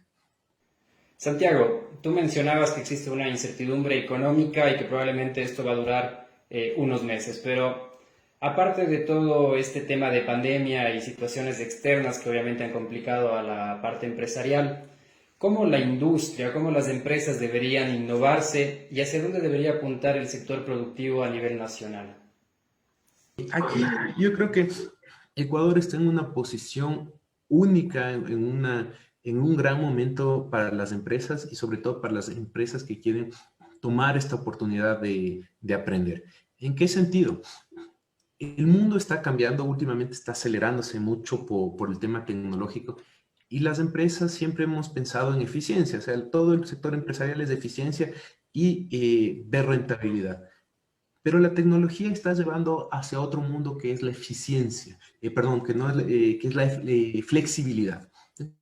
Santiago, tú mencionabas que existe una incertidumbre económica y que probablemente esto va a durar unos meses, pero aparte de todo este tema de pandemia y situaciones externas que obviamente han complicado a la parte empresarial, ¿cómo la industria, cómo las empresas deberían innovarse y hacia dónde debería apuntar el sector productivo a nivel nacional? Aquí yo creo que Ecuador está en una posición única, en un gran momento para las empresas y sobre todo para las empresas que quieren tomar esta oportunidad de aprender. ¿En qué sentido? El mundo está cambiando, últimamente está acelerándose mucho por el tema tecnológico y las empresas siempre hemos pensado en eficiencia, o sea, todo el sector empresarial es de eficiencia y de rentabilidad. Pero la tecnología está llevando hacia otro mundo que es la eficiencia, perdón, que, no es, que es la flexibilidad.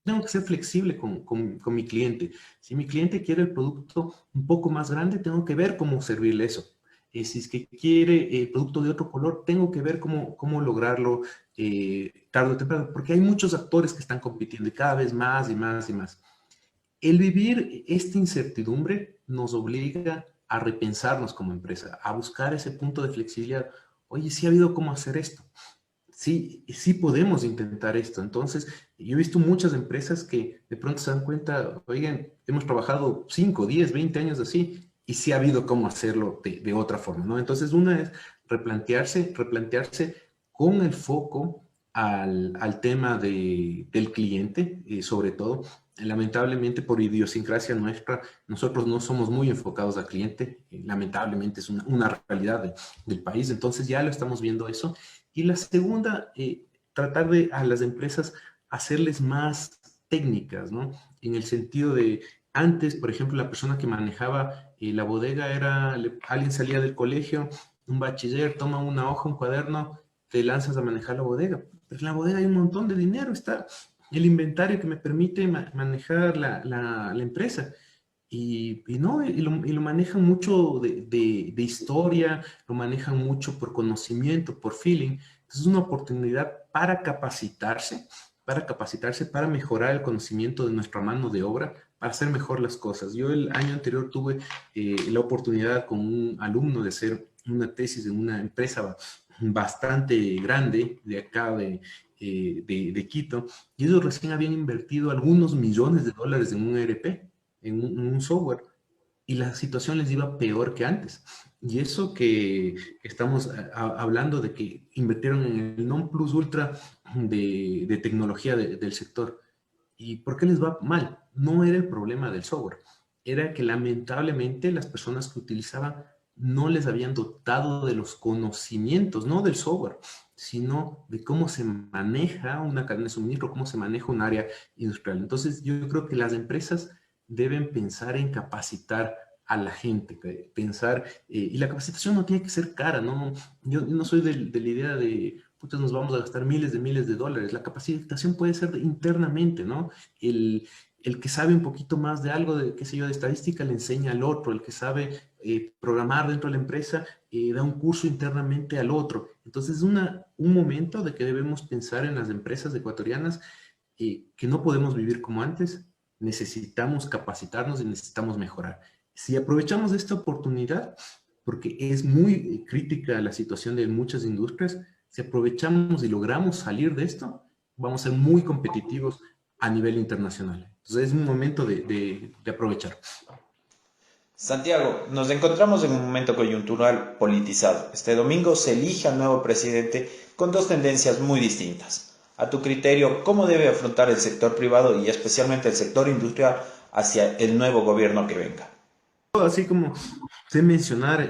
Tengo que ser flexible con mi cliente. Si mi cliente quiere el producto un poco más grande, tengo que ver cómo servirle eso. Si es que quiere el producto de otro color, tengo que ver cómo lograrlo tarde o temprano, porque hay muchos actores que están compitiendo y cada vez más y más y más. El vivir esta incertidumbre nos obliga a repensarnos como empresa, a buscar ese punto de flexibilidad. Oye, sí ha habido cómo hacer esto. Sí, sí podemos intentar esto. Entonces, yo he visto muchas empresas que de pronto se dan cuenta, oigan, hemos trabajado 5, 10, 20 años así y sí ha habido cómo hacerlo de otra forma, ¿no? Entonces, una es replantearse con el foco al tema del cliente, sobre todo. Lamentablemente, por idiosincrasia nuestra, nosotros no somos muy enfocados al cliente. Lamentablemente, es una realidad del país. Entonces, ya lo estamos viendo eso. Y la segunda, tratar de a las empresas hacerles más técnicas, ¿no? En el sentido de, antes, por ejemplo, la persona que manejaba la bodega era, alguien salía del colegio, un bachiller, toma una hoja, un cuaderno, te lanzas a manejar la bodega. Pero en la bodega hay un montón de dinero, está el inventario que me permite manejar la empresa. No, y lo manejan mucho de historia, lo manejan mucho por conocimiento, por feeling. Entonces es una oportunidad para capacitarse, para mejorar el conocimiento de nuestra mano de obra, para hacer mejor las cosas. Yo el año anterior tuve la oportunidad con un alumno de hacer una tesis en una empresa bastante grande de acá de Quito, y ellos recién habían invertido algunos millones de dólares en un ERP, en un software, y la situación les iba peor que antes. Y eso que estamos hablando de que invirtieron en el non plus ultra de tecnología del sector. ¿Y por qué les va mal? No era el problema del software, era que lamentablemente las personas que utilizaban no les habían dotado de los conocimientos, no del software, sino de cómo se maneja una cadena de suministro, cómo se maneja un área industrial. Entonces, yo creo que las empresas deben pensar en capacitar a la gente, y la capacitación no tiene que ser cara, ¿no? Yo no soy de la idea de, pucha, nos vamos a gastar miles de dólares. La capacitación puede ser internamente, ¿no? El que sabe un poquito más de algo, de, qué sé yo, de estadística, le enseña al otro. El que sabe programar dentro de la empresa, da un curso internamente al otro. Entonces es un momento de que debemos pensar en las empresas ecuatorianas que no podemos vivir como antes, necesitamos capacitarnos y necesitamos mejorar. Si aprovechamos esta oportunidad, porque es muy crítica la situación de muchas industrias, si aprovechamos y logramos salir de esto, vamos a ser muy competitivos a nivel internacional. Entonces es un momento de aprovechar. Santiago, nos encontramos en un momento coyuntural politizado. Este domingo se elige al nuevo presidente con dos tendencias muy distintas. A tu criterio, ¿cómo debe afrontar el sector privado y especialmente el sector industrial hacia el nuevo gobierno que venga? Así como sé mencionar,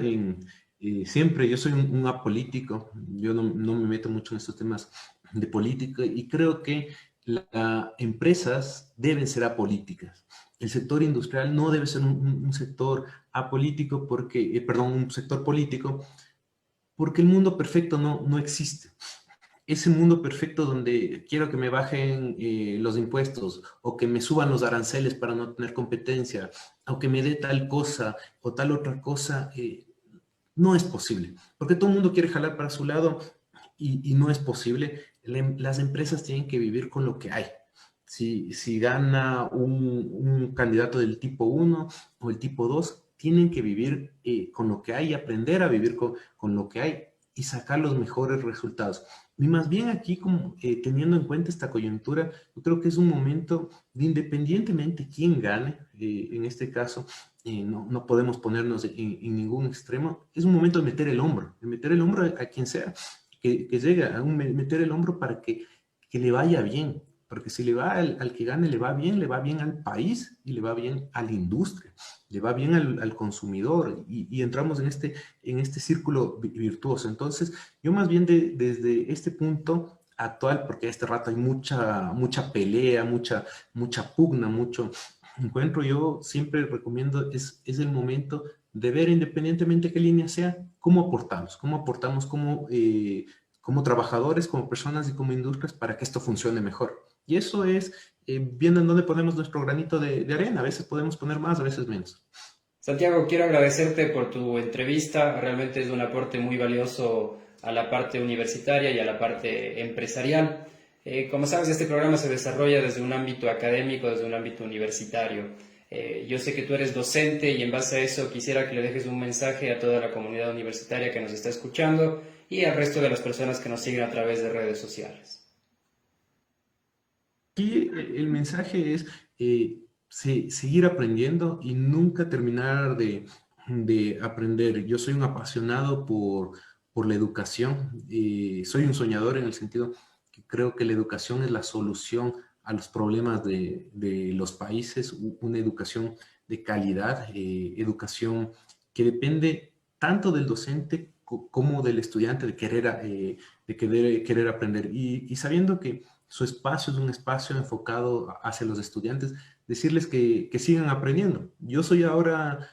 siempre yo soy un apolítico, yo no me meto mucho en estos temas de política y creo que las empresas deben ser apolíticas. El sector industrial no debe ser un sector apolítico porque, un sector político, porque el mundo perfecto no existe. Ese mundo perfecto donde quiero que me bajen los impuestos o que me suban los aranceles para no tener competencia o que me dé tal cosa o tal otra cosa, no es posible. Porque todo el mundo quiere jalar para su lado y no es posible. Las empresas tienen que vivir con lo que hay. Si gana un candidato del tipo 1 o el tipo 2, tienen que vivir con lo que hay y aprender a vivir con lo que hay y sacar los mejores resultados. Y más bien aquí, como teniendo en cuenta esta coyuntura, yo creo que es un momento de, independientemente quién gane, en este caso, no podemos ponernos en ningún extremo, es un momento de meter el hombro a quien sea, que llegue a meter el hombro para que le vaya bien, porque si le va al que gane, le va bien al país y le va bien a la industria, le va bien al consumidor y entramos en este círculo virtuoso. Entonces, yo más bien desde este punto actual, porque a este rato hay mucha pelea, mucha pugna, mucho encuentro, yo siempre recomiendo, es el momento de ver, independientemente qué línea sea, cómo aportamos como trabajadores, como personas y como industrias para que esto funcione mejor. Y eso es viendo en dónde ponemos nuestro granito de arena. A veces podemos poner más, a veces menos. Santiago, quiero agradecerte por tu entrevista. Realmente es un aporte muy valioso a la parte universitaria y a la parte empresarial. Como sabes, este programa se desarrolla desde un ámbito académico, desde un ámbito universitario. Yo sé que tú eres docente y en base a eso quisiera que le dejes un mensaje a toda la comunidad universitaria que nos está escuchando y al resto de las personas que nos siguen a través de redes sociales. Aquí el mensaje es seguir aprendiendo y nunca terminar de aprender. Yo soy un apasionado por la educación, soy un soñador en el sentido que creo que la educación es la solución a los problemas de los países, una educación de calidad, educación que depende tanto del docente como del estudiante de querer aprender y sabiendo que su espacio es un espacio enfocado hacia los estudiantes, decirles que sigan aprendiendo. Yo soy ahora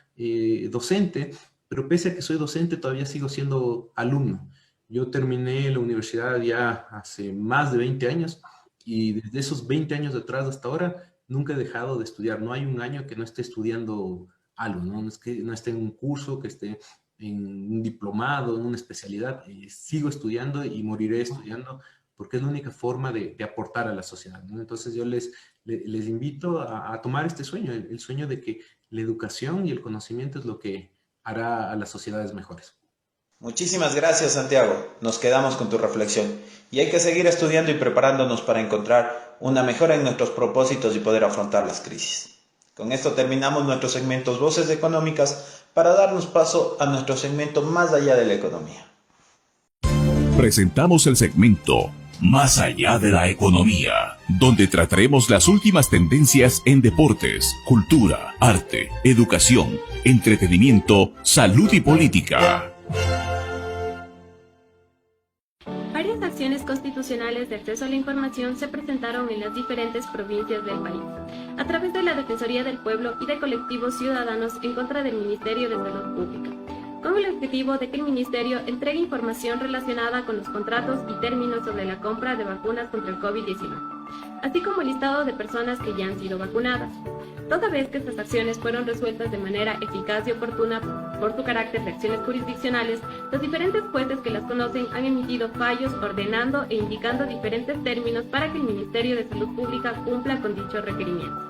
docente, pero pese a que soy docente todavía sigo siendo alumno. Yo terminé la universidad ya hace más de 20 años y desde esos 20 años de atrás hasta ahora nunca he dejado de estudiar. No hay un año que no esté estudiando algo, ¿no? No es que no esté en un curso, que esté en un diplomado, en una especialidad. Sigo estudiando y moriré estudiando porque es la única forma de aportar a la sociedad, ¿no? Entonces yo les invito a tomar este sueño, el sueño de que la educación y el conocimiento es lo que hará a las sociedades mejores. Muchísimas gracias, Santiago. Nos quedamos con tu reflexión y hay que seguir estudiando y preparándonos para encontrar una mejora en nuestros propósitos y poder afrontar las crisis. Con esto terminamos nuestros segmentos Voces Económicas para darnos paso a nuestro segmento Más allá de la economía. Presentamos el segmento Más allá de la economía, donde trataremos las últimas tendencias en deportes, cultura, arte, educación, entretenimiento, salud y política. Varias acciones constitucionales de acceso a la información se presentaron en las diferentes provincias del país, a través de la Defensoría del Pueblo y de colectivos ciudadanos en contra del Ministerio de Salud Pública. con el objetivo de que el Ministerio entregue información relacionada con los contratos y términos sobre la compra de vacunas contra el COVID-19, así como el listado de personas que ya han sido vacunadas. Toda vez que estas acciones fueron resueltas de manera eficaz y oportuna por su carácter de acciones jurisdiccionales, los diferentes jueces que las conocen han emitido fallos ordenando e indicando diferentes términos para que el Ministerio de Salud Pública cumpla con dichos requerimientos.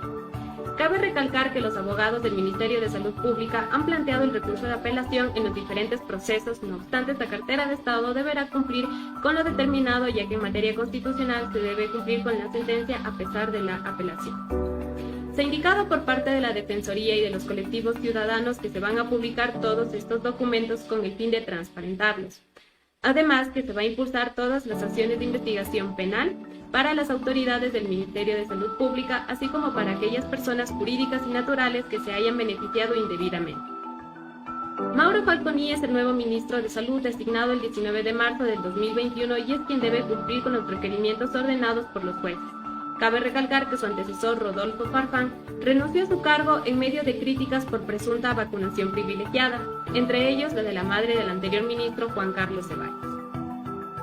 Cabe recalcar que los abogados del Ministerio de Salud Pública han planteado el recurso de apelación en los diferentes procesos, no obstante, esta cartera de Estado deberá cumplir con lo determinado, ya que en materia constitucional se debe cumplir con la sentencia a pesar de la apelación. Se ha indicado por parte de la Defensoría y de los colectivos ciudadanos que se van a publicar todos estos documentos con el fin de transparentarlos. Además, que se va a impulsar todas las acciones de investigación penal para las autoridades del Ministerio de Salud Pública, así como para aquellas personas jurídicas y naturales que se hayan beneficiado indebidamente. Mauro Falconi es el nuevo ministro de Salud designado el 19 de marzo del 2021 y es quien debe cumplir con los requerimientos ordenados por los jueces. Cabe recalcar que su antecesor, Rodolfo Farfán, renunció a su cargo en medio de críticas por presunta vacunación privilegiada, entre ellos la de la madre del anterior ministro, Juan Carlos Ceballos.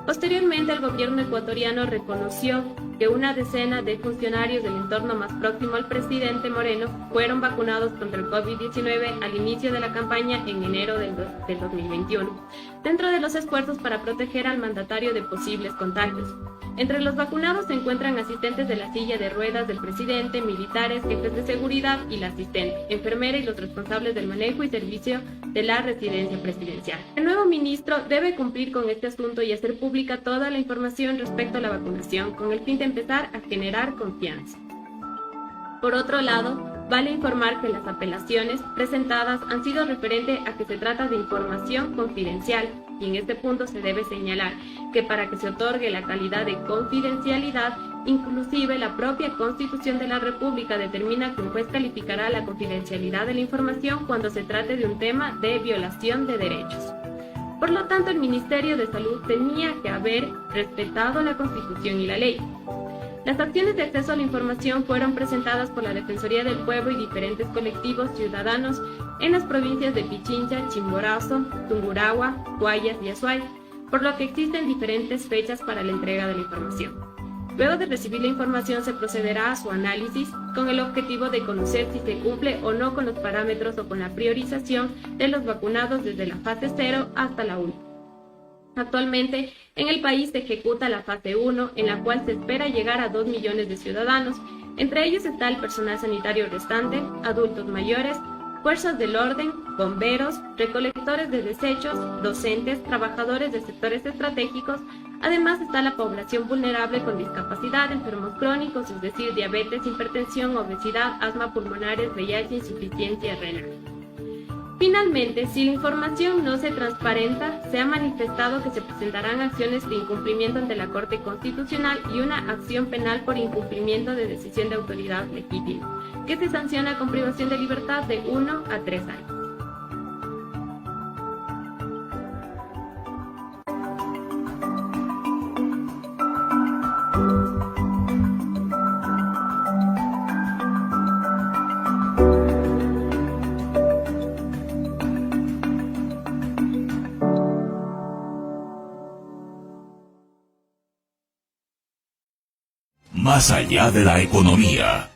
Posteriormente, el gobierno ecuatoriano reconoció que una decena de funcionarios del entorno más próximo al presidente Moreno fueron vacunados contra el COVID-19 al inicio de la campaña en enero del 2021, dentro de los esfuerzos para proteger al mandatario de posibles contagios. Entre los vacunados se encuentran asistentes de la silla de ruedas del presidente, militares, jefes de seguridad y la asistente, enfermera y los responsables del manejo y servicio de la residencia presidencial. El nuevo ministro debe cumplir con este asunto y hacer pública toda la información respecto a la vacunación, con el fin de empezar a generar confianza. Por otro lado, vale informar que las apelaciones presentadas han sido referente a que se trata de información confidencial, y en este punto se debe señalar que para que se otorgue la calidad de confidencialidad, inclusive la propia Constitución de la República determina que un juez calificará la confidencialidad de la información cuando se trate de un tema de violación de derechos. Por lo tanto, el Ministerio de Salud tenía que haber respetado la Constitución y la ley. Las acciones de acceso a la información fueron presentadas por la Defensoría del Pueblo y diferentes colectivos ciudadanos en las provincias de Pichincha, Chimborazo, Tungurahua, Guayas y Azuay, por lo que existen diferentes fechas para la entrega de la información. Luego de recibir la información se procederá a su análisis con el objetivo de conocer si se cumple o no con los parámetros o con la priorización de los vacunados desde la fase 0 hasta la última. Actualmente, en el país se ejecuta la fase 1, en la cual se espera llegar a 2 millones de ciudadanos. Entre ellos está el personal sanitario restante, adultos mayores, fuerzas del orden, bomberos, recolectores de desechos, docentes, trabajadores de sectores estratégicos. Además está la población vulnerable con discapacidad, enfermos crónicos, es decir, diabetes, hipertensión, obesidad, asma pulmonares, VIH, insuficiencia renal. Finalmente, si la información no se transparenta, se ha manifestado que se presentarán acciones de incumplimiento ante la Corte Constitucional y una acción penal por incumplimiento de decisión de autoridad legítima, que se sanciona con privación de libertad de 1 a 3 años. Más allá de la economía.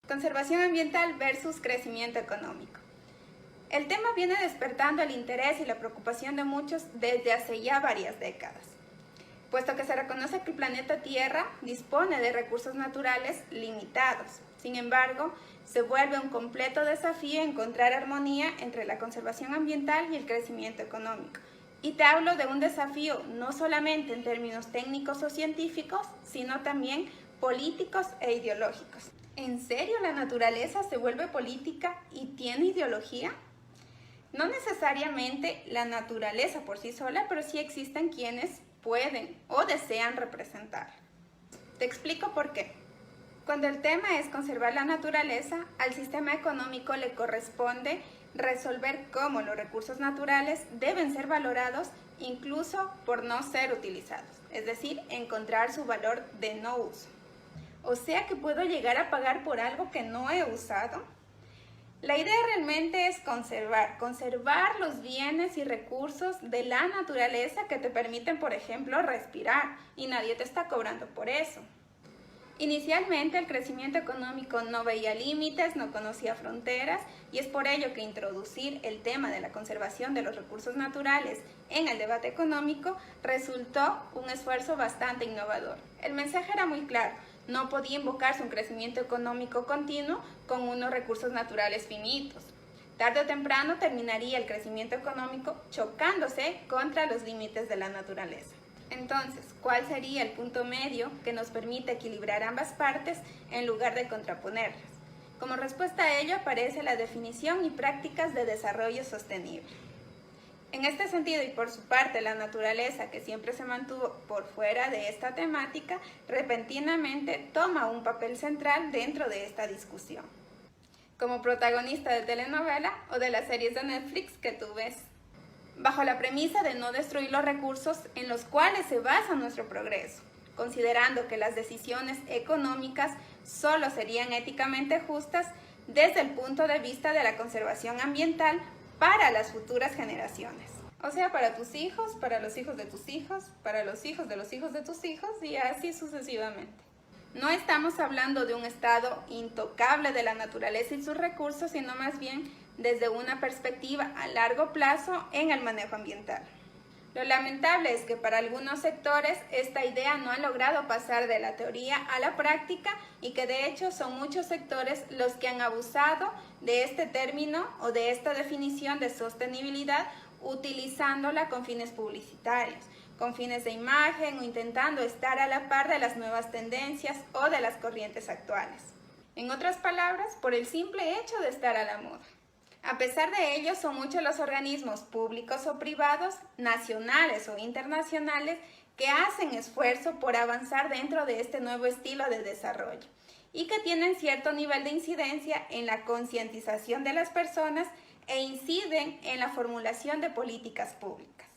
Conservación ambiental versus crecimiento económico. El tema viene despertando el interés y la preocupación de muchos desde hace ya varias décadas, puesto que se reconoce que el planeta Tierra dispone de recursos naturales limitados. Sin embargo, se vuelve un completo desafío encontrar armonía entre la conservación ambiental y el crecimiento económico. Y te hablo de un desafío no solamente en términos técnicos o científicos, sino también políticos e ideológicos. ¿En serio la naturaleza se vuelve política y tiene ideología? No necesariamente la naturaleza por sí sola, pero sí existen quienes pueden o desean representarla. Te explico por qué. Cuando el tema es conservar la naturaleza, al sistema económico le corresponde resolver cómo los recursos naturales deben ser valorados incluso por no ser utilizados, es decir, encontrar su valor de no uso. O sea que puedo llegar a pagar por algo que no he usado. La idea realmente es conservar los bienes y recursos de la naturaleza que te permiten, por ejemplo, respirar, y nadie te está cobrando por eso. Inicialmente el crecimiento económico no veía límites, no conocía fronteras, y es por ello que introducir el tema de la conservación de los recursos naturales en el debate económico resultó un esfuerzo bastante innovador. El mensaje era muy claro: no podía invocarse un crecimiento económico continuo con unos recursos naturales finitos. Tarde o temprano terminaría el crecimiento económico chocándose contra los límites de la naturaleza. Entonces, ¿cuál sería el punto medio que nos permite equilibrar ambas partes en lugar de contraponerlas? Como respuesta a ello aparece la definición y prácticas de desarrollo sostenible. En este sentido, y por su parte, la naturaleza, que siempre se mantuvo por fuera de esta temática, repentinamente toma un papel central dentro de esta discusión, como protagonista de telenovela o de las series de Netflix que tú ves, bajo la premisa de no destruir los recursos en los cuales se basa nuestro progreso, considerando que las decisiones económicas solo serían éticamente justas desde el punto de vista de la conservación ambiental para las futuras generaciones. O sea, para tus hijos, para los hijos de tus hijos, para los hijos de los hijos de tus hijos, y así sucesivamente. No estamos hablando de un estado intocable de la naturaleza y sus recursos, sino más bien desde una perspectiva a largo plazo en el manejo ambiental. Lo lamentable es que para algunos sectores esta idea no ha logrado pasar de la teoría a la práctica, y que de hecho son muchos sectores los que han abusado de este término o de esta definición de sostenibilidad, utilizándola con fines publicitarios, con fines de imagen, o intentando estar a la par de las nuevas tendencias o de las corrientes actuales. En otras palabras, por el simple hecho de estar a la moda. A pesar de ello, son muchos los organismos públicos o privados, nacionales o internacionales, que hacen esfuerzo por avanzar dentro de este nuevo estilo de desarrollo y que tienen cierto nivel de incidencia en la concientización de las personas e inciden en la formulación de políticas públicas.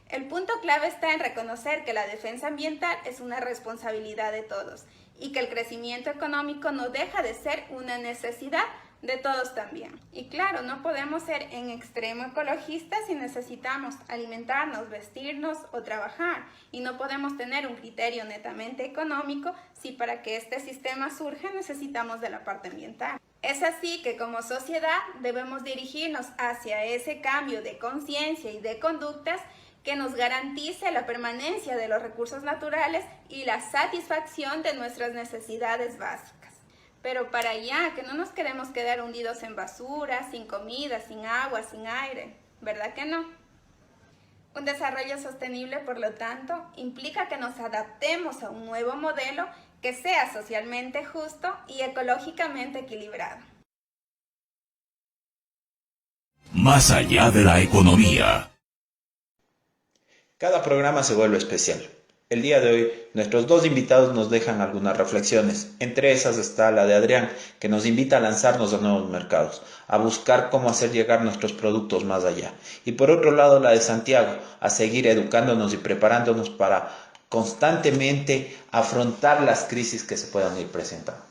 El punto clave está en reconocer que la defensa ambiental es una responsabilidad de todos y que el crecimiento económico no deja de ser una necesidad de todos también. Y claro, no podemos ser en extremo ecologistas si necesitamos alimentarnos, vestirnos o trabajar, y no podemos tener un criterio netamente económico si para que este sistema surja necesitamos de la parte ambiental. Es así que como sociedad debemos dirigirnos hacia ese cambio de conciencia y de conductas que nos garantice la permanencia de los recursos naturales y la satisfacción de nuestras necesidades básicas. Pero para allá, que no nos queremos quedar hundidos en basura, sin comida, sin agua, sin aire, ¿verdad que no? Un desarrollo sostenible, por lo tanto, implica que nos adaptemos a un nuevo modelo que sea socialmente justo y ecológicamente equilibrado. Más allá de la economía. Cada programa se vuelve especial. El día de hoy, nuestros dos invitados nos dejan algunas reflexiones. Entre esas está la de Adrián, que nos invita a lanzarnos a nuevos mercados, a buscar cómo hacer llegar nuestros productos más allá. Y por otro lado, la de Santiago, a seguir educándonos y preparándonos para constantemente afrontar las crisis que se puedan ir presentando.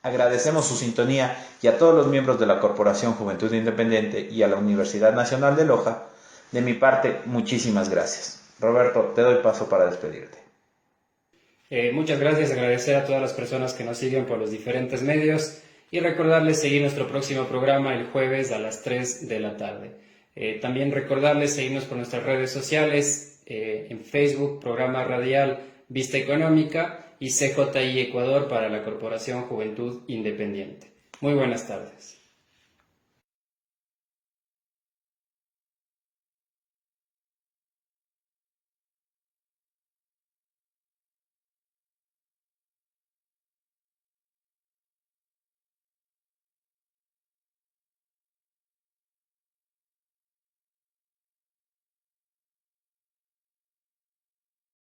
Agradecemos su sintonía, y a todos los miembros de la Corporación Juventud Independiente y a la Universidad Nacional de Loja. De mi parte, muchísimas gracias. Roberto, te doy paso para despedirte. Muchas gracias, agradecer a todas las personas que nos siguen por los diferentes medios y recordarles seguir nuestro próximo programa el jueves a las 3 de la tarde. También recordarles seguirnos por nuestras redes sociales, en Facebook, programa radial Vista Económica, y CJI Ecuador para la Corporación Juventud Independiente. Muy buenas tardes.